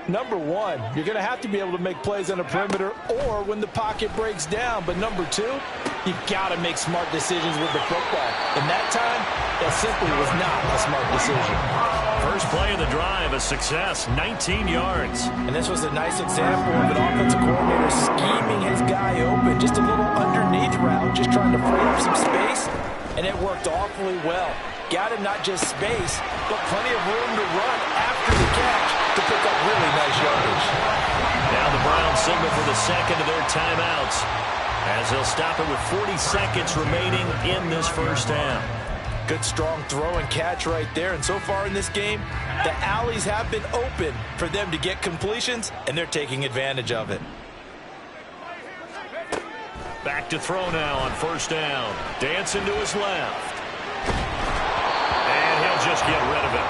number one, you're going to have to be able to make plays on the perimeter or when the pocket breaks down. But number two, You've got to make smart decisions with the football. And that time, that simply was not a smart decision. First play of the drive, a success, 19 yards. And this was a nice example of an offensive coordinator scheming his guy open. Just a little underneath route, just trying to free up some space. And it worked awfully well. Got him not just space, but plenty of room to run after the catch to pick up really nice yardage. Now the Browns signal for the second of their timeouts, as they'll stop it with 40 seconds remaining in this first half. Good strong throw and catch right there. And so far in this game, the alleys have been open for them to get completions, and they're taking advantage of it. Back to throw now on first down. Dancing to his left. And he'll just get rid of it.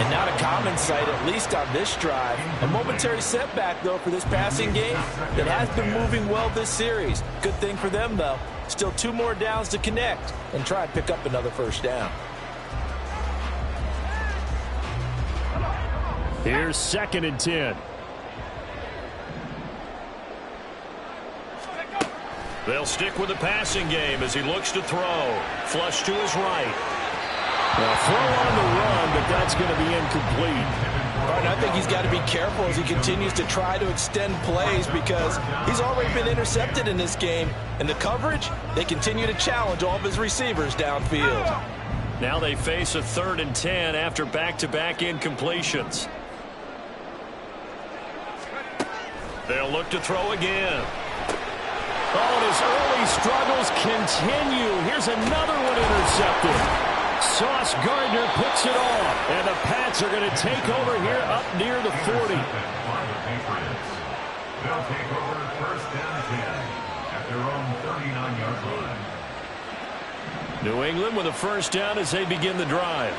And not a common sight, at least on this drive. A momentary setback, though, for this passing game that has been moving well this series. Good thing for them, though. Still 2 more downs to connect and try and pick up another first down. Here's 2nd and 10. They'll stick with the passing game as he looks to throw. Flush to his right. Well, throw on the run, but that's going to be incomplete. Right, I think he's got to be careful as he continues to try to extend plays because he's already been intercepted in this game. And the coverage, they continue to challenge all of his receivers downfield. Now they face a 3rd and 10 after back-to-back incompletions. They'll look to throw again. Oh, and his early struggles continue. Here's another one intercepted. Sauce Gardner puts it off, and the Pats are going to take over here up near the 40. They'll take over 1st and 10 at their own 39-yard line. New England with a first down as they begin the drive.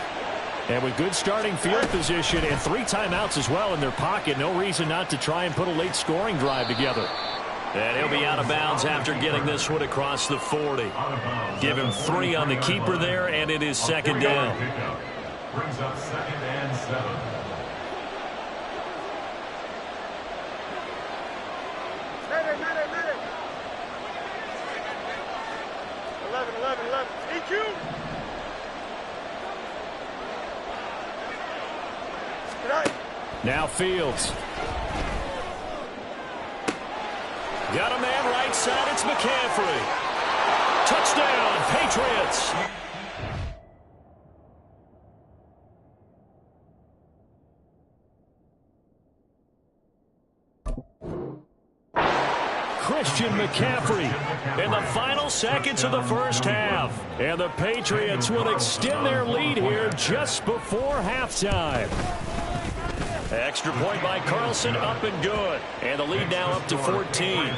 And with good starting field position and 3 timeouts as well in their pocket, no reason not to try and put a late scoring drive together. And he'll be out of bounds after getting this one across the 40. Give him 3 on the keeper there, and it is 2nd down. Brings up 2nd and 7. Medic. 11. EQ. Now Fields. Got a man right side. It's McCaffrey. Touchdown, Patriots. Christian McCaffrey in the final seconds of the first half. And the Patriots will extend their lead here just before halftime. Extra point by Carlson, up and good. And the lead now up to 14.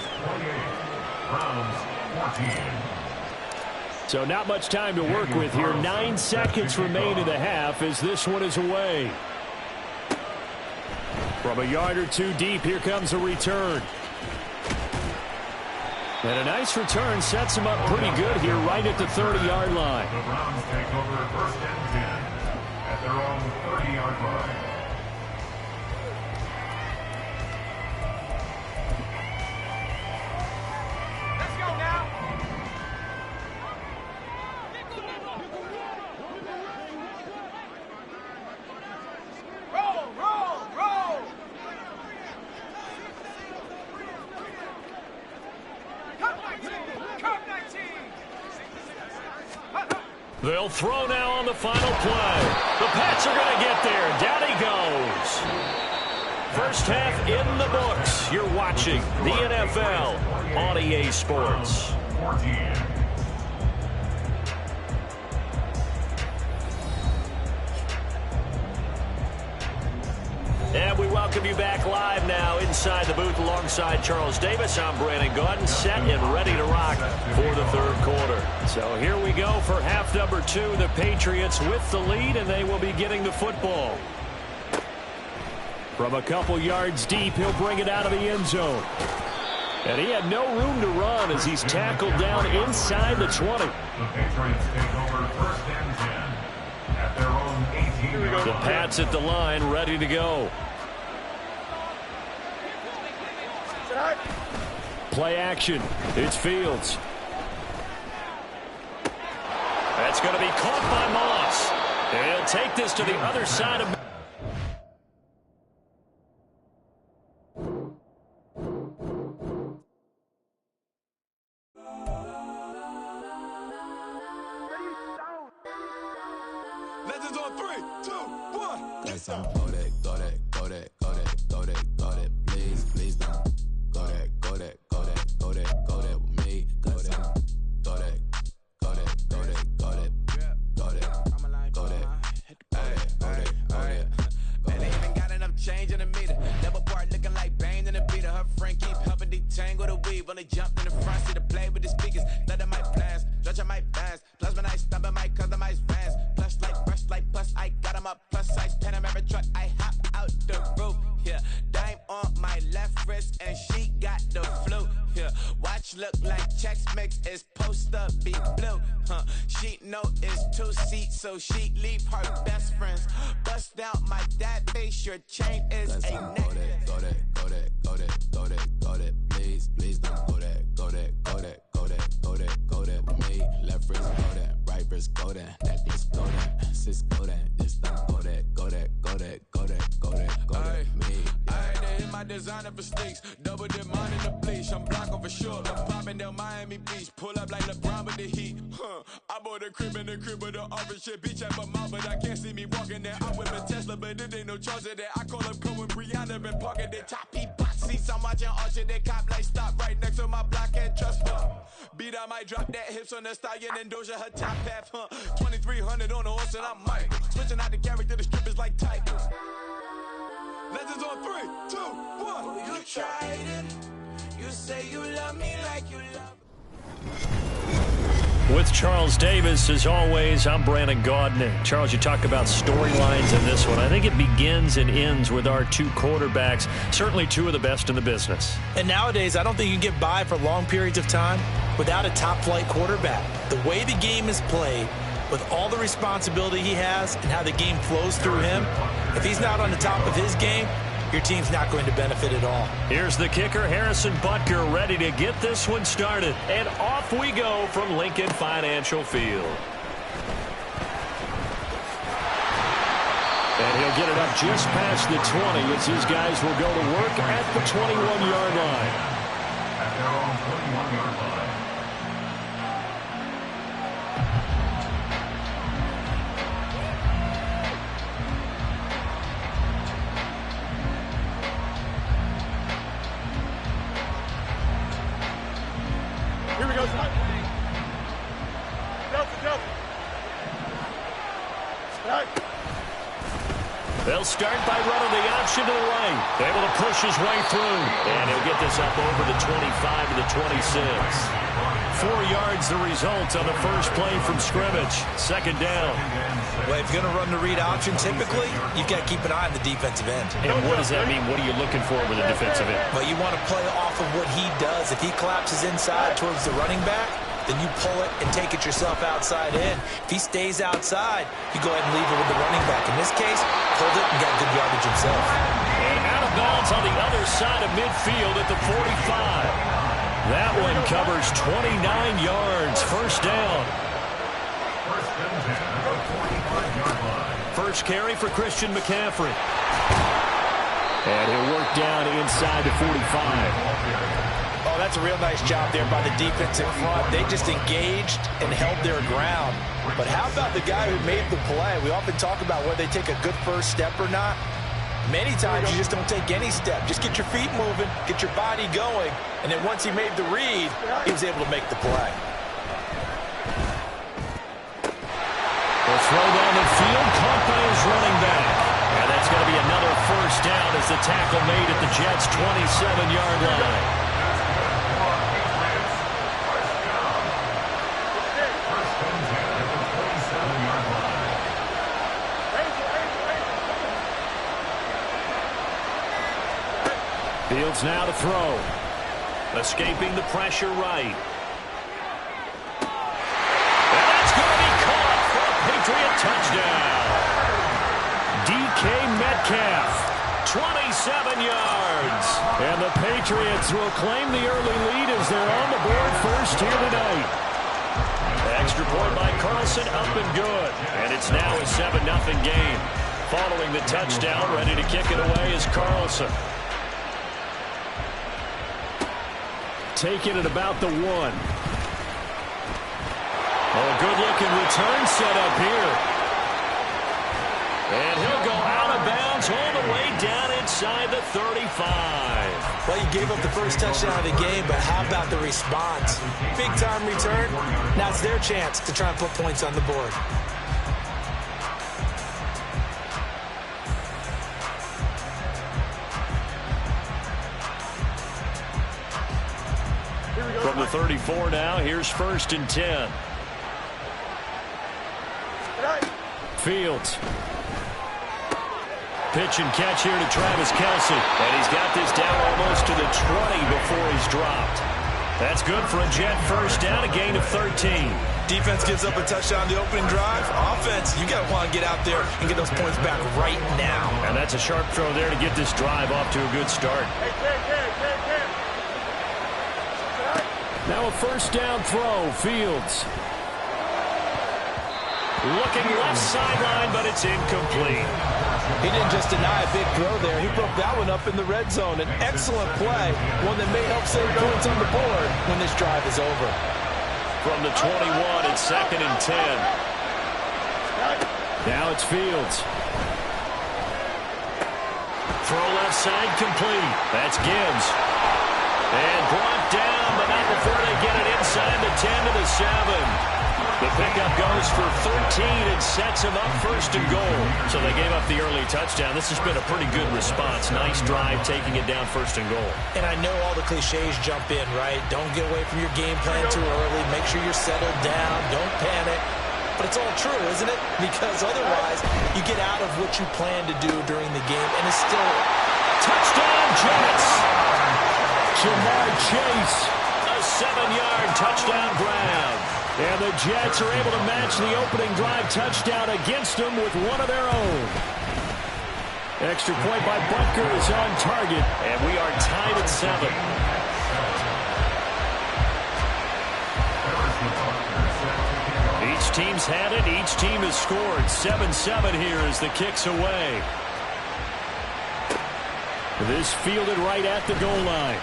So not much time to work with here. 9 seconds remain in the half as this one is away. From a yard or 2 deep, here comes a return. And a nice return sets him up pretty good here right at the 30-yard line. The Browns take over 1st and 10 at their own 30-yard line. They'll throw now on the final play. The Pats are going to get there. Down he goes. First half in the books. You're watching the NFL on EA Sports. 14. And we welcome you back live now inside the booth alongside Charles Davis. I'm Brandon Gordon, set and ready to rock for the 3rd quarter. So here we go for half number 2. The Patriots with the lead, and they will be getting the football. From a couple yards deep, he'll bring it out of the end zone. And he had no room to run as he's tackled down inside the 20. The Patriots take over 1st and 10 at their own 18-yard line. The Pats at the line, ready to go. Play action. It's Fields. That's going to be caught by Moss. He'll take this to the other side of... Legends on 3, 2, 1. That's on. Go that, go that, go that, go that, go that, go that. Please, please don't. Go that, go that, go that, go that, go that with me. Go that, go that, go that, go that, go that, go that, go that, go that. Man, they even got enough change in the meter. Double part looking like Bane in the beater. Her friend keep helping detangle the weave. When they jumped in the front seat to play with the speakers. Let my plans, stretch on my bands. Plus when I stumble, my customized fans. Plush like brush like plus, I got them up plus size. Pen them every truck, I hop out the roof. Yeah, dime on my left wrist and she got the flu. Yeah, watch look like Chex Mix is supposed to be blue. She know it's 2 seats, so she leave her best friends. Bust down my dad face, your chain is a neck. Go that, go that, go that, go that, go that. Please, please don't go that, go that, go that, go that, go that, go that with me. Left wrist go that, right wrist go that, necklace go that, sis go that, this don't go that, go that, go that, go that, go that, go that, me. I had to hit my designer for sneaks. Double dip mine in the bleach. I'm Blanco for sure. I'm popping down Miami Beach. Pull up like LeBron with the heat. I bought a crib in the crib with the orange shit. Beach at my mouth, but I can't see me walking there. I whip a Tesla, but it ain't no charge of that. I call up Cohen Brianna and parking the top heat box seats. I'm watching Archer. They cop like stop right next to my block and trust her. Beat I might drop that hips on the stallion and Doja her top half. 2300 on the horse and I'm Mike. Switching out the character, the strippers like Tigers. Legends on 3, 2, 1. You tried it. You say you love me like you love. With Charles Davis, as always, I'm Brandon Gaudin. Charles, you talk about storylines in this one. I think it begins and ends with our 2 quarterbacks, certainly 2 of the best in the business. And nowadays, I don't think you can get by for long periods of time without a top-flight quarterback. The way the game is played, with all the responsibility he has and how the game flows through him, if he's not on the top of his game, your team's not going to benefit at all. Here's the kicker, Harrison Butker, ready to get this one started. And off we go from Lincoln Financial Field. And he'll get it up just past the 20 as his guys will go to work at the 21-yard line. At their own 21-yard line. Here we go, son. Delta. Right. They'll start by running the option to the right. Able to push his way through. And he'll get this up over the 25 to the 26. 4 yards the result on the first play from scrimmage. Second down. Well, if you're going to run the read option, typically, you've got to keep an eye on the defensive end. And what does that mean? What are you looking for with a defensive end? Well, you want to play off of what he does. If he collapses inside towards the running back, then you pull it and take it yourself outside in. If he stays outside, you go ahead and leave it with the running back. In this case, pulled it and got good yardage himself. And out of bounds on the other side of midfield at the 45. That one covers 29 yards. First down. First carry for Christian McCaffrey. And he'll work down inside the 45. Oh, that's a real nice job there by the defense in front. They just engaged and held their ground. But how about the guy who made the play? We often talk about whether they take a good first step or not. Many times you just don't take any step. Just get your feet moving, get your body going, and then once he made the read, he was able to make the play. They'll throw down the field, caught by his running back. And that's going to be another first down as the tackle made at the Jets' 27-yard line. Fields now to throw. Escaping the pressure right. And that's going to be caught for a Patriot touchdown. DK Metcalf, 27 yards. And the Patriots will claim the early lead as they're on the board first here tonight. extra point by Carlson, up and good. And it's now a 7-0 game. Following the touchdown, ready to kick it away is Carlson. Taking it about the 1. Oh, good-looking return set up here. And he'll go out of bounds all the way down inside the 35. Well, you gave up the first touchdown of the game, but how about the response? Big-time return. Now it's their chance to try and put points on the board. From the 34 now, here's 1st and 10. Fields. Pitch and catch here to Travis Kelce. And he's got this down almost to the 20 before he's dropped. That's good for a Jet first down, a gain of 13. Defense gives up a touchdown the opening drive. Offense, you got to want to get out there and get those points back right now. And that's a sharp throw there to get this drive off to a good start. Now a first down throw, Fields. Looking left sideline, but it's incomplete. He didn't just deny a big throw there. He broke that one up in the red zone. An excellent play, one that may help save points on the board when this drive is over. From the 21, it's 2nd and 10. Now it's Fields. Throw left side complete. That's Gibbs. And brought down, but not before they get it inside the 10 to the 7. The pickup goes for 13 and sets him up 1st and goal. So they gave up the early touchdown. This has been a pretty good response. Nice drive, taking it down 1st and goal. And I know all the cliches jump in, right? Don't get away from your game plan too early. Make sure you're settled down. Don't panic. But it's all true, isn't it? Because otherwise, you get out of what you plan to do during the game, and it's still touchdown Jets. Jamar Chase, a 7-yard touchdown grab. And the Jets are able to match the opening drive touchdown against them with one of their own. Extra point by Butker is on target, and we are tied at 7. Each team's had it. Each team has scored. 7-7 here as the kick's away. This fielded right at the goal line.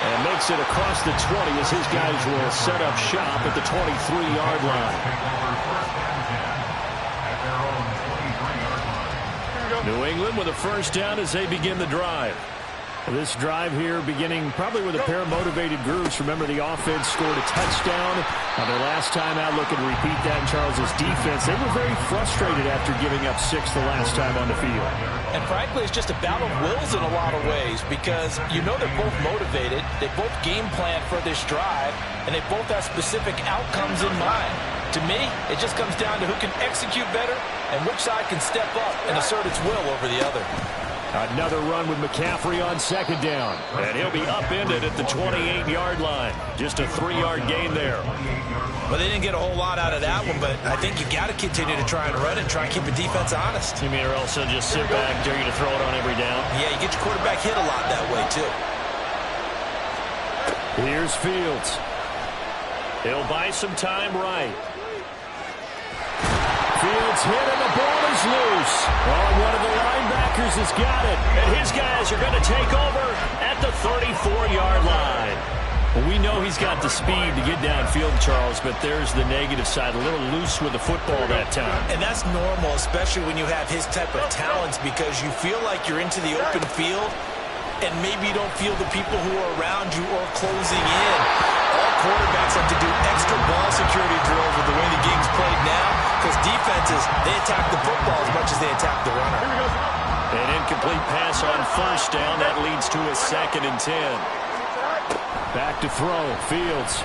And makes it across the 20 as his guys will set up shop at the 23-yard line. New England with a first down as they begin the drive. This drive here beginning probably with a pair of motivated groups. Remember, the offense scored a touchdown on their last time out. Looking to repeat that in Charles's defense. They were very frustrated after giving up 6 the last time on the field. And frankly, it's just a battle of wills in a lot of ways because you know they're both motivated. They both game plan for this drive, and they both have specific outcomes in mind. To me, it just comes down to who can execute better and which side can step up and assert its will over the other. Another run with McCaffrey on 2nd down. And he'll be upended at the 28-yard line. Just a 3-yard gain there. Well, they didn't get a whole lot out of that one, but I think you got to continue to try and run it and try and keep the defense honest. You mean, or else they'll just sit back, dare you to throw it on every down? Yeah, you get your quarterback hit a lot that way, too. Here's Fields. He'll buy some time right. Fields hit and the ball is loose. Oh, one of the linebackers has got it. And his guys are going to take over at the 34-yard line. Well, we know he's got the speed to get downfield, Charles, but there's the negative side. A little loose with the football that time. And that's normal, especially when you have his type of talents, because you feel like you're into the open field and maybe you don't feel the people who are around you or closing in. All quarterbacks have to do extra ball security drills with the way the game's played now, because defenses, they attack the football as much as they attack the runner. An incomplete pass on first down. That leads to a 2nd and 10. Back to throw. Fields.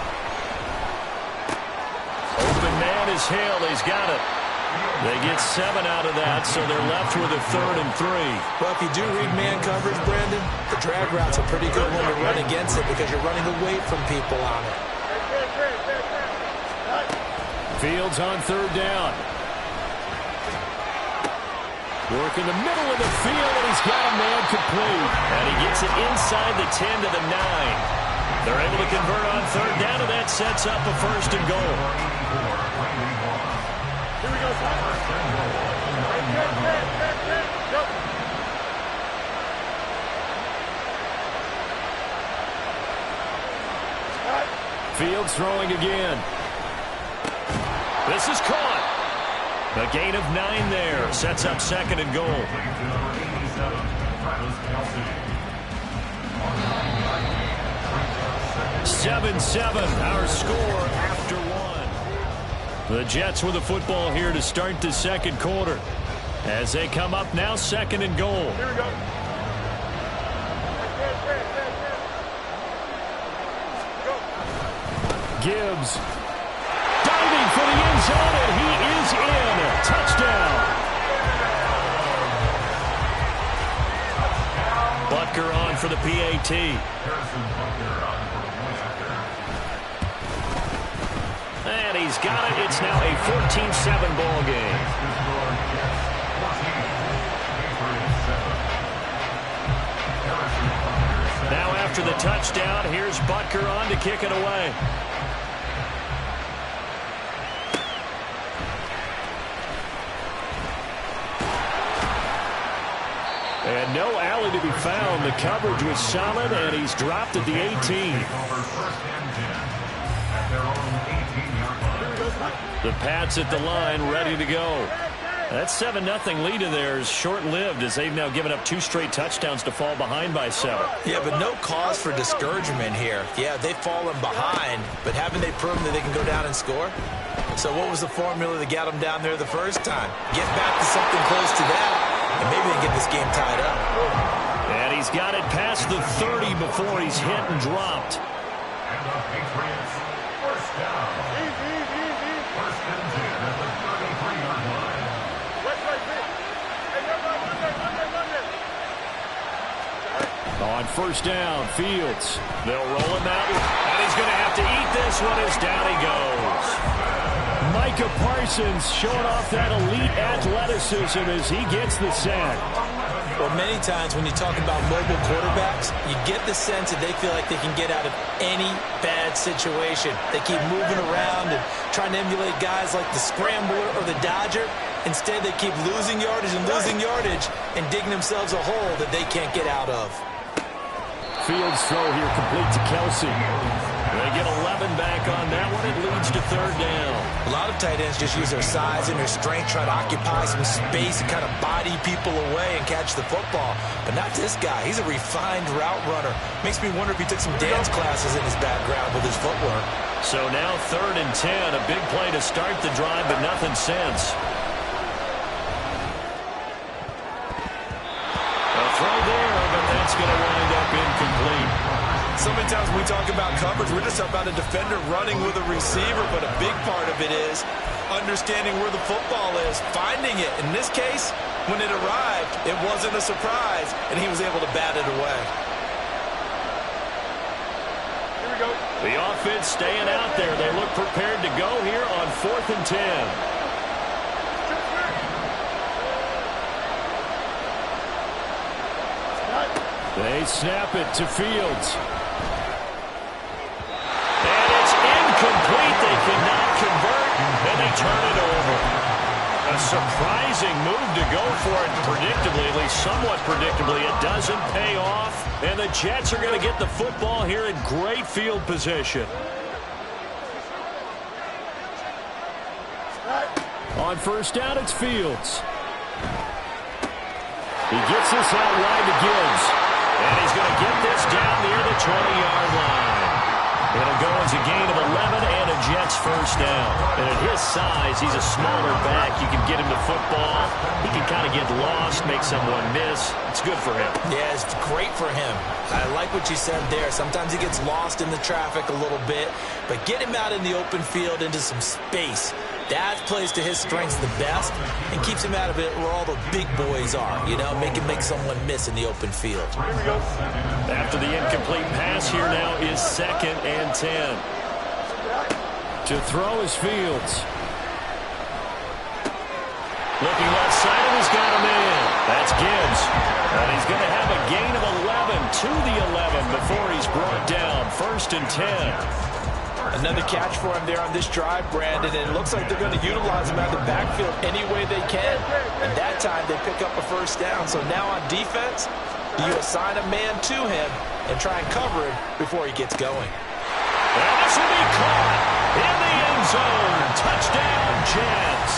Open man is Hill. He's got it. They get 7 out of that, so they're left with a 3rd and 3. Well, if you do read man coverage, Brandon, the drag route's a pretty good one to run against it because you're running away from people on it. Fields on 3rd down. Work in the middle of the field, and he's got a man complete. And he gets it inside the 10 to the 9. They're able to convert on 3rd down, and that that sets up a 1st and goal. Here we go, son. Go. Fields throwing again. This is caught. A gain of 9 there. Sets up 2nd and goal. 7-7, our score after 1. The Jets with the football here to start the 2nd quarter. As they come up now, 2nd and goal. Here we go. Gibbs diving for the end zone, and he is in. Touchdown. Butker on for the PAT. And he's got it. It's now a 14-7 ball game. Now after the touchdown, here's Butker on to kick it away. And no alley to be found. The coverage was solid, and he's dropped at the 18. The Pats at the line, ready to go. That 7-0 lead of theirs short-lived as they've now given up 2 straight touchdowns to fall behind by 7. Yeah, but no cause for discouragement here. Yeah, they've fallen behind, but haven't they proven that they can go down and score? So what was the formula that got them down there the first time? Get back to something close to that, and maybe they can get this game tied up. And he's got it past the 30 before he's hit and dropped. And the Patriots, first down. First and 10 at the 33-yard line. On first down, Fields. They'll roll him out, and he's going to have to eat this one as down he goes. Micah Parsons showing off that elite athleticism as he gets the sack. Well, many times when you talk about mobile quarterbacks, you get the sense that they feel like they can get out of any bad situation. They keep moving around and trying to emulate guys like the Scrambler or the Dodger. Instead, they keep losing yardage and digging themselves a hole that they can't get out of. Fields throw here complete to Kelsey. They get 11 back on that one. It leads to 3rd down. A lot of tight ends just use their size and their strength, try to occupy some space and kind of body people away and catch the football. But not this guy. He's a refined route runner. Makes me wonder if he took some dance classes in his background with his footwork. So now 3rd and 10. A big play to start the drive, but nothing since. Throw there, but that's going to wind up incomplete. So many times when we talk about coverage, we're just about a defender running with a receiver, but a big part of it is understanding where the football is, finding it. In this case, when it arrived, it wasn't a surprise, and he was able to bat it away. Here we go. The offense staying out there. They look prepared to go here on 4th and 10. They snap it to Fields. And it's incomplete. They cannot convert, and they turn it over. A surprising move to go for it predictably, at least somewhat predictably. It doesn't pay off, and the Jets are going to get the football here in great field position. On first down, it's Fields. He gets this out wide to Gibbs. And he's going to get this down near the 20-yard line. It'll go as a gain of 11 and a Jets first down. And at his size, he's a smaller back. You can get him the football. He can kind of get lost, make someone miss. It's good for him. Yeah, it's great for him. I like what you said there. Sometimes he gets lost in the traffic a little bit. But get him out in the open field into some space. That plays to his strengths the best and keeps him out of it where all the big boys are, you know, make someone miss in the open field. Here we go. After the incomplete pass, here now is 2nd and 10. To throw is Fields. Looking left side, and he's got him in. That's Gibbs. And he's going to have a gain of 11 to the 11 before he's brought down. 1st and 10. Another catch for him there on this drive, Brandon, and it looks like they're going to utilize him out of the backfield any way they can. And that time they pick up a first down. So now on defense, you assign a man to him and try and cover him before he gets going. And this will be caught in the end zone. Touchdown, Jets.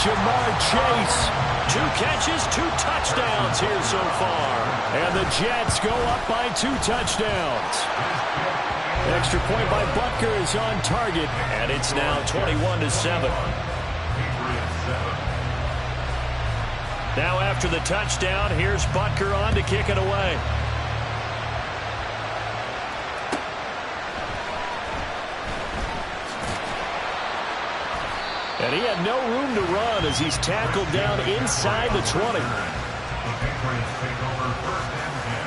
Jamar Chase, 2 catches, 2 touchdowns here so far. And the Jets go up by 2 touchdowns. Extra point by Butker is on target, and it's now 21-7. Now after the touchdown, here's Butker on to kick it away. And he had no room to run as he's tackled down inside the 20. The Patriots take over first and 10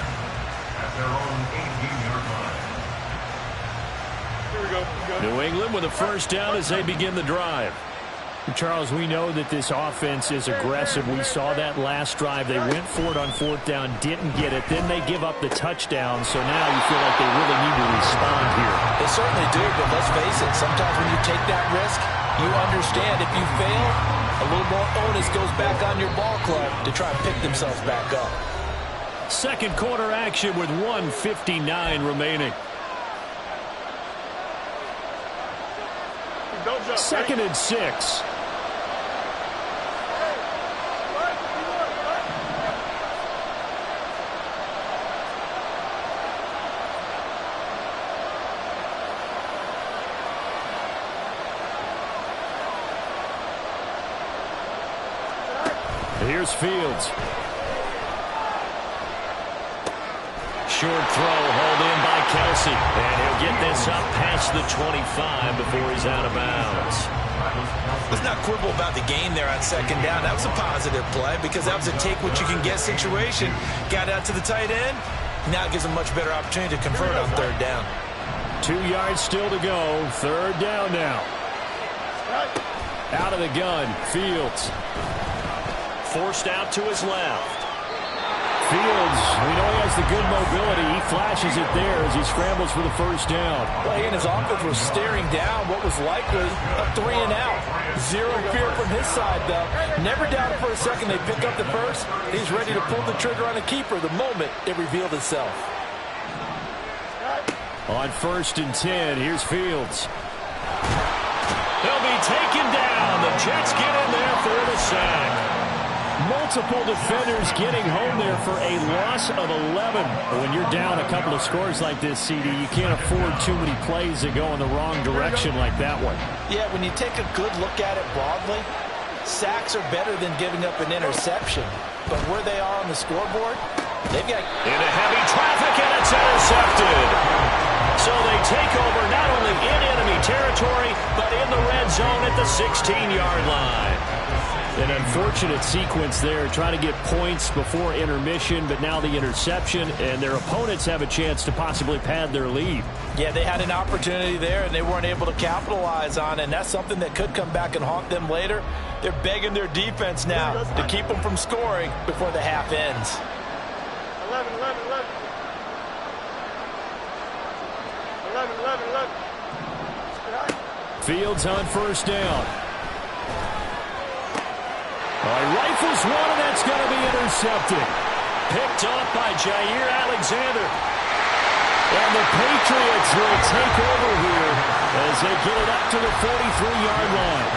at their own 18-yard line. Here we go. New England with a first down as they begin the drive. Charles, we know that this offense is aggressive. We saw that last drive. They went for it on 4th down, didn't get it. Then they give up the touchdown, so now you feel like they really need to respond here. They certainly do, but let's face it, sometimes when you take that risk, you understand if you fail, a little more onus goes back on your ball club to try and pick themselves back up. Second quarter action with 1:59 remaining. Don't jump. 2nd and 6. Here's Fields. Short throw, hauled in by Kelsey. And he'll get this up past the 25 before he's out of bounds. Let's not quibble about the gain there on 2nd down. That was a positive play because that was a take-what-you-can-get situation. Got out to the tight end. Now it gives him a much better opportunity to convert on 3rd down. 2 yards still to go. 3rd down now. Out of the gun, Fields. Forced out to his left. Fields, we know he has the good mobility. He flashes it there as he scrambles for the first down. Well, he and his offense were staring down what was likely a 3 and out. Zero fear from his side, though. Never doubted for a second they pick up the first. He's ready to pull the trigger on a keeper the moment it revealed itself. On 1st and 10, here's Fields. He'll be taken down. The Jets get in there for the sack. Multiple defenders getting home there for a loss of 11. When you're down a couple of scores like this, CD, you can't afford too many plays that go in the wrong direction like that one. Yeah, when you take a good look at it broadly, sacks are better than giving up an interception. But where they are on the scoreboard, they've got... Into heavy traffic, and it's intercepted. So they take over not only in enemy territory, but in the red zone at the 16-yard line. An unfortunate sequence there, trying to get points before intermission, but now the interception, and their opponents have a chance to possibly pad their lead. Yeah, they had an opportunity there, and they weren't able to capitalize on it, and that's something that could come back and haunt them later. They're begging their defense now to keep them from scoring before the half ends. 11. 11. Fields on 1st down. Rifles one, and that's going to be intercepted. Picked off by Jair Alexander. And the Patriots will take over here as they get it up to the 43-yard line.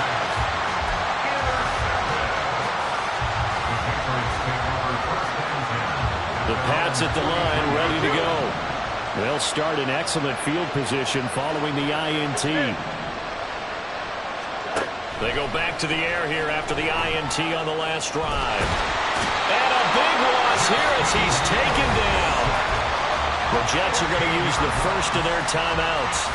The Pats at the line, ready to go. They'll start in excellent field position following the INT. They go back to the air here after the INT on the last drive. And a big loss here as he's taken down. The Jets are going to use the first of their timeouts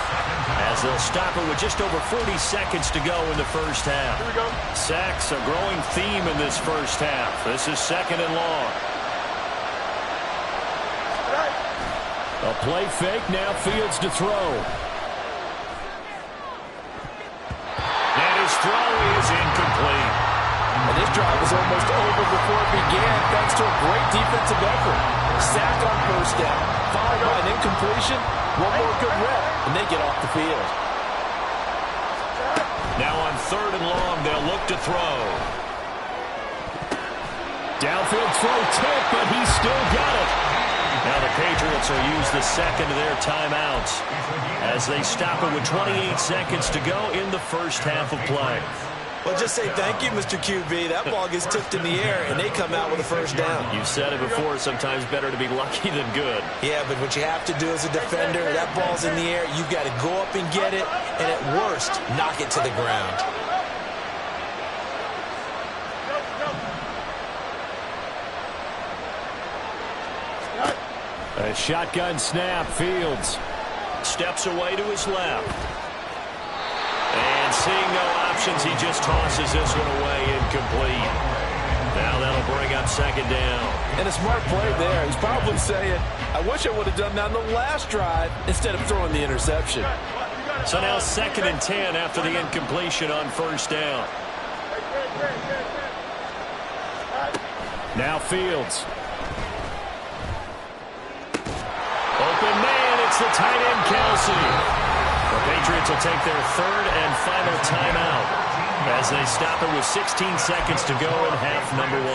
as they'll stop it with just over 40 seconds to go in the first half. Here we go. Sacks, a growing theme in this first half. This is 2nd and long. A play fake, now Fields to throw. His throw is incomplete. And this drive was almost over before it began thanks to a great defensive effort. Sack on 1st down, followed by an incompletion. One more good rep, and they get off the field. Now on 3rd and long, they'll look to throw. Downfield throw tipped, but he still got it. Now the Patriots will use the second of their timeouts as they stop it with 28 seconds to go in the first half of play. Well, just say thank you, Mr. QB. That ball gets tipped in the air, and they come out with a first down. You said it before, sometimes better to be lucky than good. Yeah, but what you have to do as a defender, that ball's in the air, you've got to go up and get it, and at worst, knock it to the ground. A shotgun snap. Fields steps away to his left. And seeing no options, he just tosses this one away, incomplete. Now that'll bring up second down. And a smart play there. He's probably saying, I wish I would have done that on the last drive instead of throwing the interception. So now 2nd and 10 after the incompletion on first down. Now Fields. Open man, it's the tight end, Kelsey. The Patriots will take their 3rd and final timeout as they stop it with 16 seconds to go in half number 1.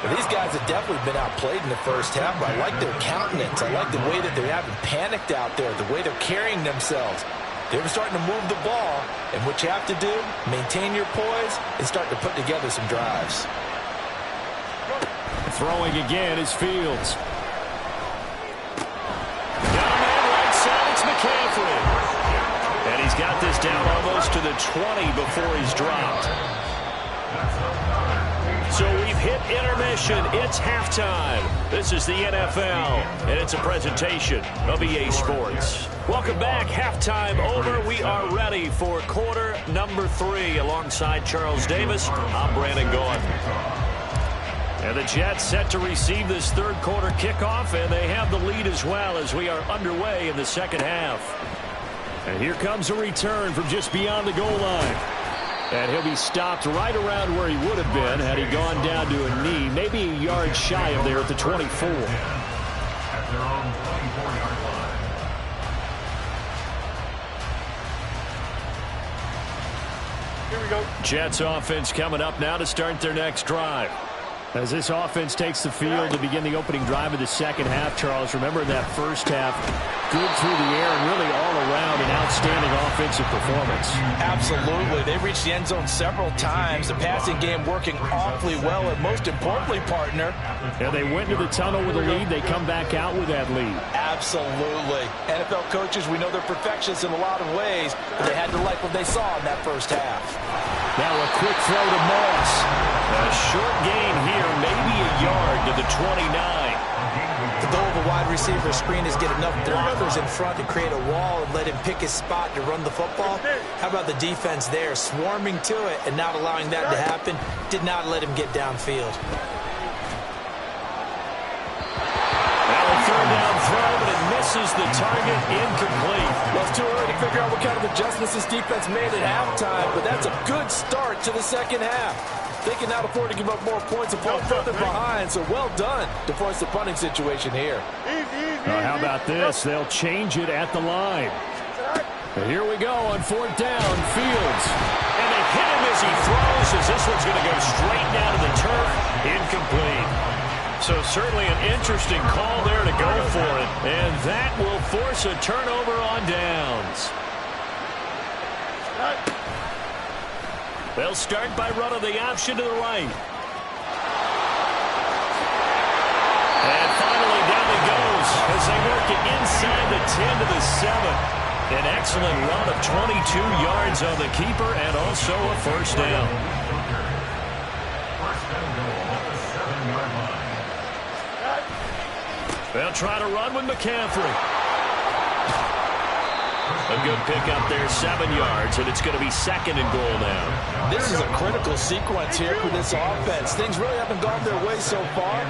Well, these guys have definitely been outplayed in the first half, but I like their countenance. I like the way that they haven't panicked out there, the way they're carrying themselves. They're starting to move the ball, and what you have to do, maintain your poise and start to put together some drives. Throwing again is Fields. Down man right side, it's McCaffrey. And he's got this down almost to the 20 before he's dropped. So we've hit intermission. It's halftime. This is the NFL, and it's a presentation of EA Sports. Welcome back. Halftime over. We are ready for quarter number 3. Alongside Charles Davis, I'm Brandon Gaudin. And the Jets set to receive this third quarter kickoff, and they have the lead as well as we are underway in the second half. And here comes a return from just beyond the goal line. And he'll be stopped right around where he would have been had he gone down to a knee, maybe a yard shy of there at the 24. At their own 24-yard line. Here we go. Jets offense coming up now to start their next drive. As this offense takes the field to begin the opening drive of the second half, Charles, remember that first half, good through the air and really all around an outstanding offensive performance. Absolutely. They reached the end zone several times. The passing game working awfully well, and most importantly, partner. And they went to the tunnel with a lead. They come back out with that lead. Absolutely. NFL coaches, we know they're perfectionists in a lot of ways, but they had to like what they saw in that first half. Now a quick throw to Moss. A short gain here, maybe a yard to the 29. The goal of a wide receiver screen is get enough blockers in front to create a wall and let him pick his spot to run the football. How about the defense there, swarming to it and not allowing that to happen? Did not let him get downfield. Now a third down throw, but it misses the target, incomplete. Well, it's too early to figure out what kind of adjustments this defense made at halftime, but that's a good start to the second half. They can now afford to give up more points and fall further behind, so well done to force the punting situation here. How about this? They'll change it at the line. And here we go on fourth down, Fields. And they hit him as he throws, as this one's going to go straight down to the turf, incomplete. So certainly an interesting call there to go for it, and that will force a turnover on downs. They'll start by running the option to the right. And finally down he goes as they work it inside the 10 to the 7. An excellent run of 22 yards on the keeper and also a first down. First and goal at the 7-yard line. They'll try to run with McCaffrey. A good pickup there, 7 yards, and it's going to be second and goal now. This is a critical sequence here for this offense. Things really haven't gone their way so far.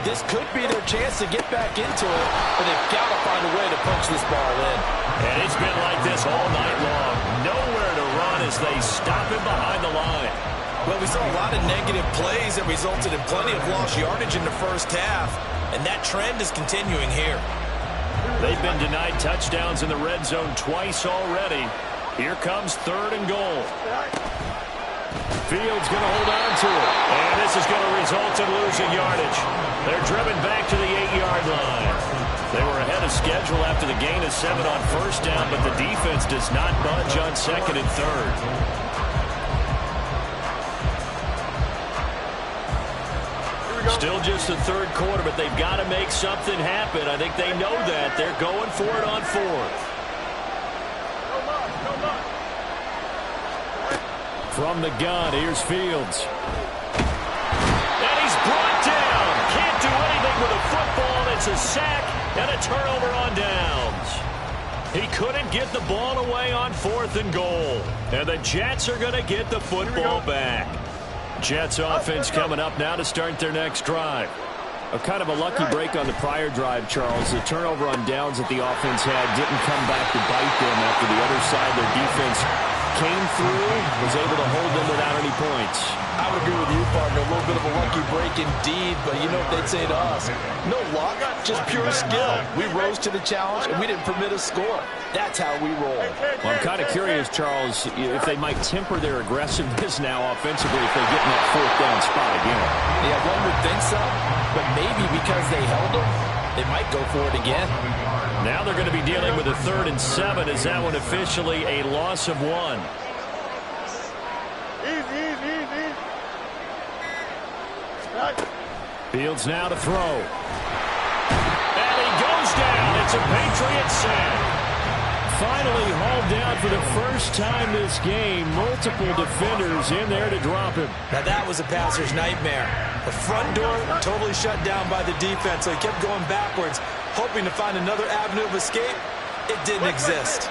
This could be their chance to get back into it, but they've got to find a way to punch this ball in. And it's been like this all night long. Nowhere to run as they stop him behind the line. Well, we saw a lot of negative plays that resulted in plenty of lost yardage in the first half, and that trend is continuing here. They've been denied touchdowns in the red zone twice already. Here comes 3rd and goal. Fields going to hold on to it. And this is going to result in losing yardage. They're driven back to the 8-yard line. They were ahead of schedule after the gain of 7 on 1st down, but the defense does not budge on 2nd and 3rd. Still just the 3rd quarter, but they've got to make something happen. I think they know that. They're going for it on 4th. From the gun, here's Fields. And he's brought down. Can't do anything with a football. It's a sack and a turnover on downs. He couldn't get the ball away on 4th and goal. And the Jets are going to get the football back. Jets offense coming up now to start their next drive. A kind of a lucky break on the prior drive, Charles. The turnover on downs that the offense had didn't come back to bite them after the other side. Their defense came through, was able to hold them without any points. I would agree with you, partner. A little bit of a lucky break indeed, but you know what they'd say to us? No luck, just pure skill. We rose to the challenge, and we didn't permit a score. That's how we roll. Well, I'm kind of curious, Charles, if they might temper their aggressiveness now offensively if they get in that 4th down spot again. Yeah, one would think so, but maybe because they held them, they might go for it again. Now they're going to be dealing with a 3rd and 7. Is that one officially a loss of 1? Fields now to throw. And he goes down. It's a Patriot sack. Finally hauled down for the first time this game. Multiple defenders in there to drop him. Now that was a passer's nightmare. The front door totally shut down by the defense, so he kept going backwards, hoping to find another avenue of escape. It didn't exist.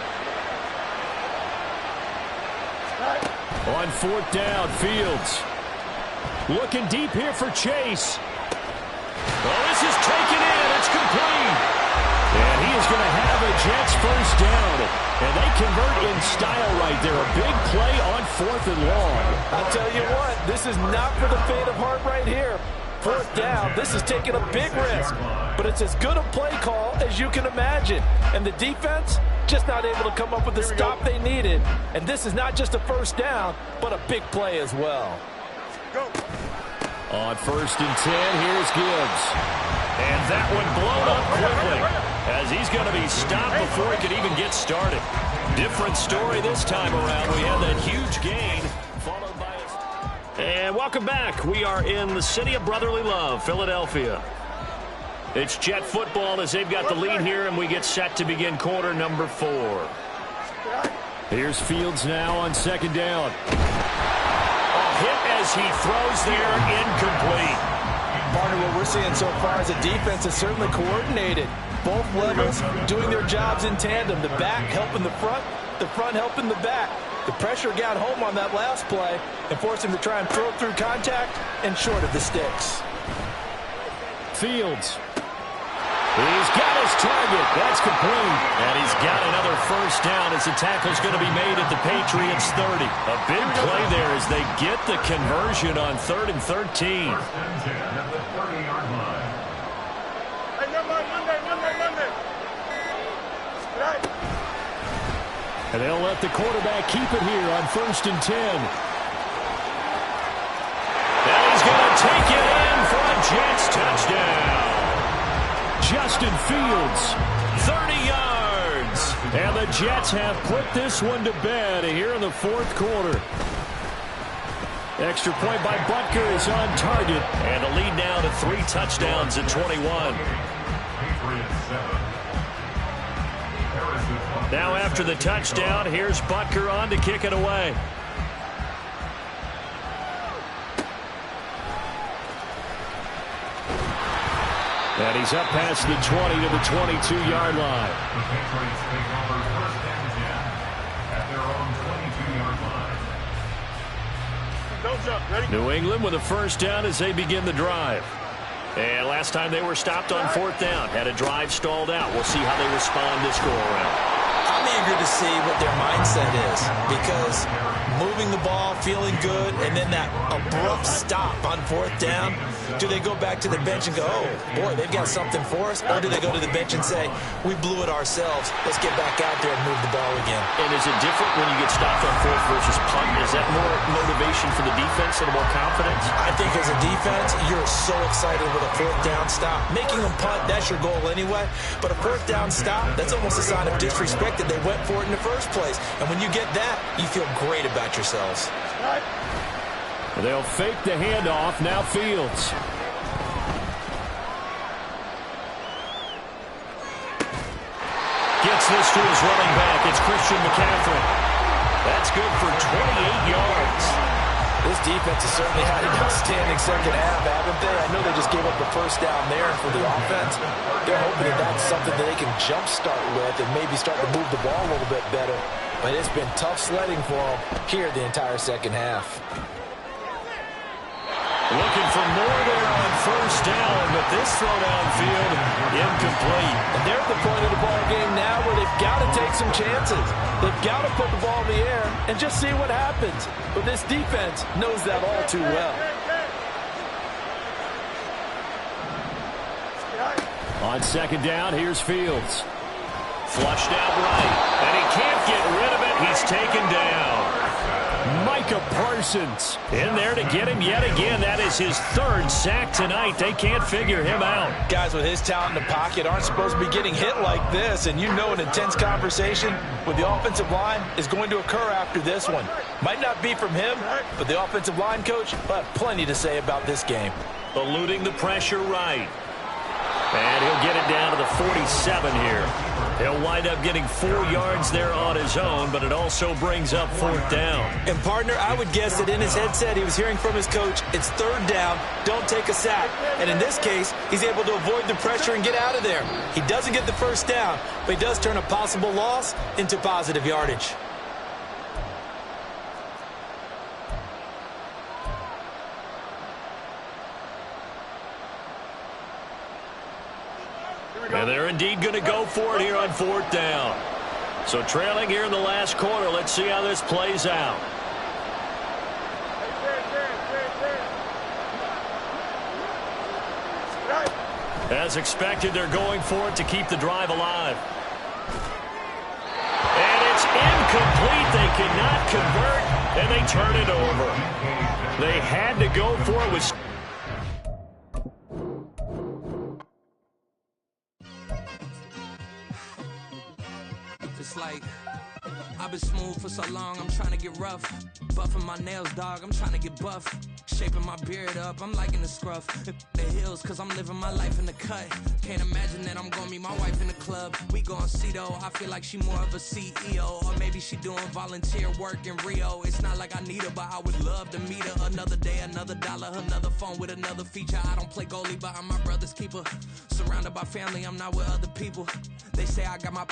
On 4th down, Fields looking deep here for Chase. Oh, this is taken in. It's complete. And he is going to have a Jets first down. And they convert in style right there. A big play on 4th and long. I'll tell you what, this is not for the faint of heart right here. 4th down, this is taking a big risk. But it's as good a play call as you can imagine. And the defense just not able to come up with the stop they needed. And this is not just a first down, but a big play as well. Go. On 1st and 10, here's Gibbs. And that one blown up quickly as he's going to be stopped before he could even get started. Different story this time around. We had that huge gain followed by a... And welcome back. We are in the city of brotherly love, Philadelphia. It's Jet football as they've got the lead here, and we get set to begin quarter number 4. Here's Fields now on 2nd down. Hit as he throws there, incomplete. Partner, what we're seeing so far is the defense is certainly coordinated. Both levels doing their jobs in tandem. The back helping the front helping the back. The pressure got home on that last play and forced him to try and throw through contact and short of the sticks. Fields. He's got his target. That's complete. And he's got another first down as the tackle's going to be made at the Patriots 30. A big play there as they get the conversion on 3rd and 13. And they'll let the quarterback keep it here on 1st and 10. And he's going to take it in for a Jets touchdown. Justin Fields, 30 yards. And the Jets have put this one to bed here in the 4th quarter. Extra point by Butker is on target. And a lead now to 3 touchdowns at 21. Now after the touchdown, here's Butker on to kick it away. And he's up past the 20 to the 22-yard line. The Patriots take over 1st and 10 at their own 22-yard line. Don't jump. Ready? New England with a first down as they begin the drive. And last time they were stopped on 4th down. Had a drive stalled out. We'll see how they respond this go-around. I'm eager to see what their mindset is, because moving the ball, feeling good, and then that abrupt stop on 4th down, Do they go back to the bench and go, oh, boy, they've got something for us? Or do they go to the bench and say, we blew it ourselves. Let's get back out there and move the ball again. And is it different when you get stopped on fourth versus punt? Is that more motivation for the defense and more confidence? I think as a defense, you're so excited with a fourth down stop. Making them punt, that's your goal anyway. But a fourth down stop, that's almost a sign of disrespect that they went for it in the first place. And when you get that, you feel great about yourselves. They'll fake the handoff. Now Fields. Gets this to his running back. It's Christian McCaffrey. That's good for 28 yards. This defense has certainly had an outstanding second half, haven't they? I know they just gave up the first down there for the offense. They're hoping that that's something that they can jumpstart with and maybe start to move the ball a little bit better. But it's been tough sledding for them here the entire second half. Looking for more there on first down, but this throw downfield, incomplete. And they're at the point of the ball game now where they've got to take some chances. They've got to put the ball in the air and just see what happens. But this defense knows that all too well. On second down, here's Fields. Flushed out right, and he can't get rid of it. He's taken down. Micah Parsons in there to get him yet again. That is his third sack tonight. They can't figure him out. Guys with his talent in the pocket aren't supposed to be getting hit like this, and you know an intense conversation with the offensive line is going to occur after this one. Might not be from him, but the offensive line coach will have plenty to say about this game. Eluding the pressure right. And he'll get it down to the 47 here. He'll wind up getting 4 yards there on his own, but it also brings up fourth down. And, partner, I would guess that in his headset he was hearing from his coach, it's third down, don't take a sack. And in this case, he's able to avoid the pressure and get out of there. He doesn't get the first down, but he does turn a possible loss into positive yardage. And they're indeed going to go for it here on fourth down. So trailing here in the last quarter. Let's see how this plays out. As expected, they're going for it to keep the drive alive. And it's incomplete. They cannot convert, and they turn it over. They had to go for it with... It's like I've been smooth for so long, I'm trying to get rough. Buffing my nails, dog, I'm trying to get buff. Shaping my beard up, I'm liking the scruff. The hills, cause I'm living my life in the cut. Can't imagine that I'm gonna meet my wife in the club. We gon' see though, I feel like she more of a CEO. Or maybe she doing volunteer work in Rio. It's not like I need her, but I would love to meet her. Another day, another dollar, another phone with another feature. I don't play goalie, but I'm my brother's keeper. Surrounded by family, I'm not with other people. They say I got my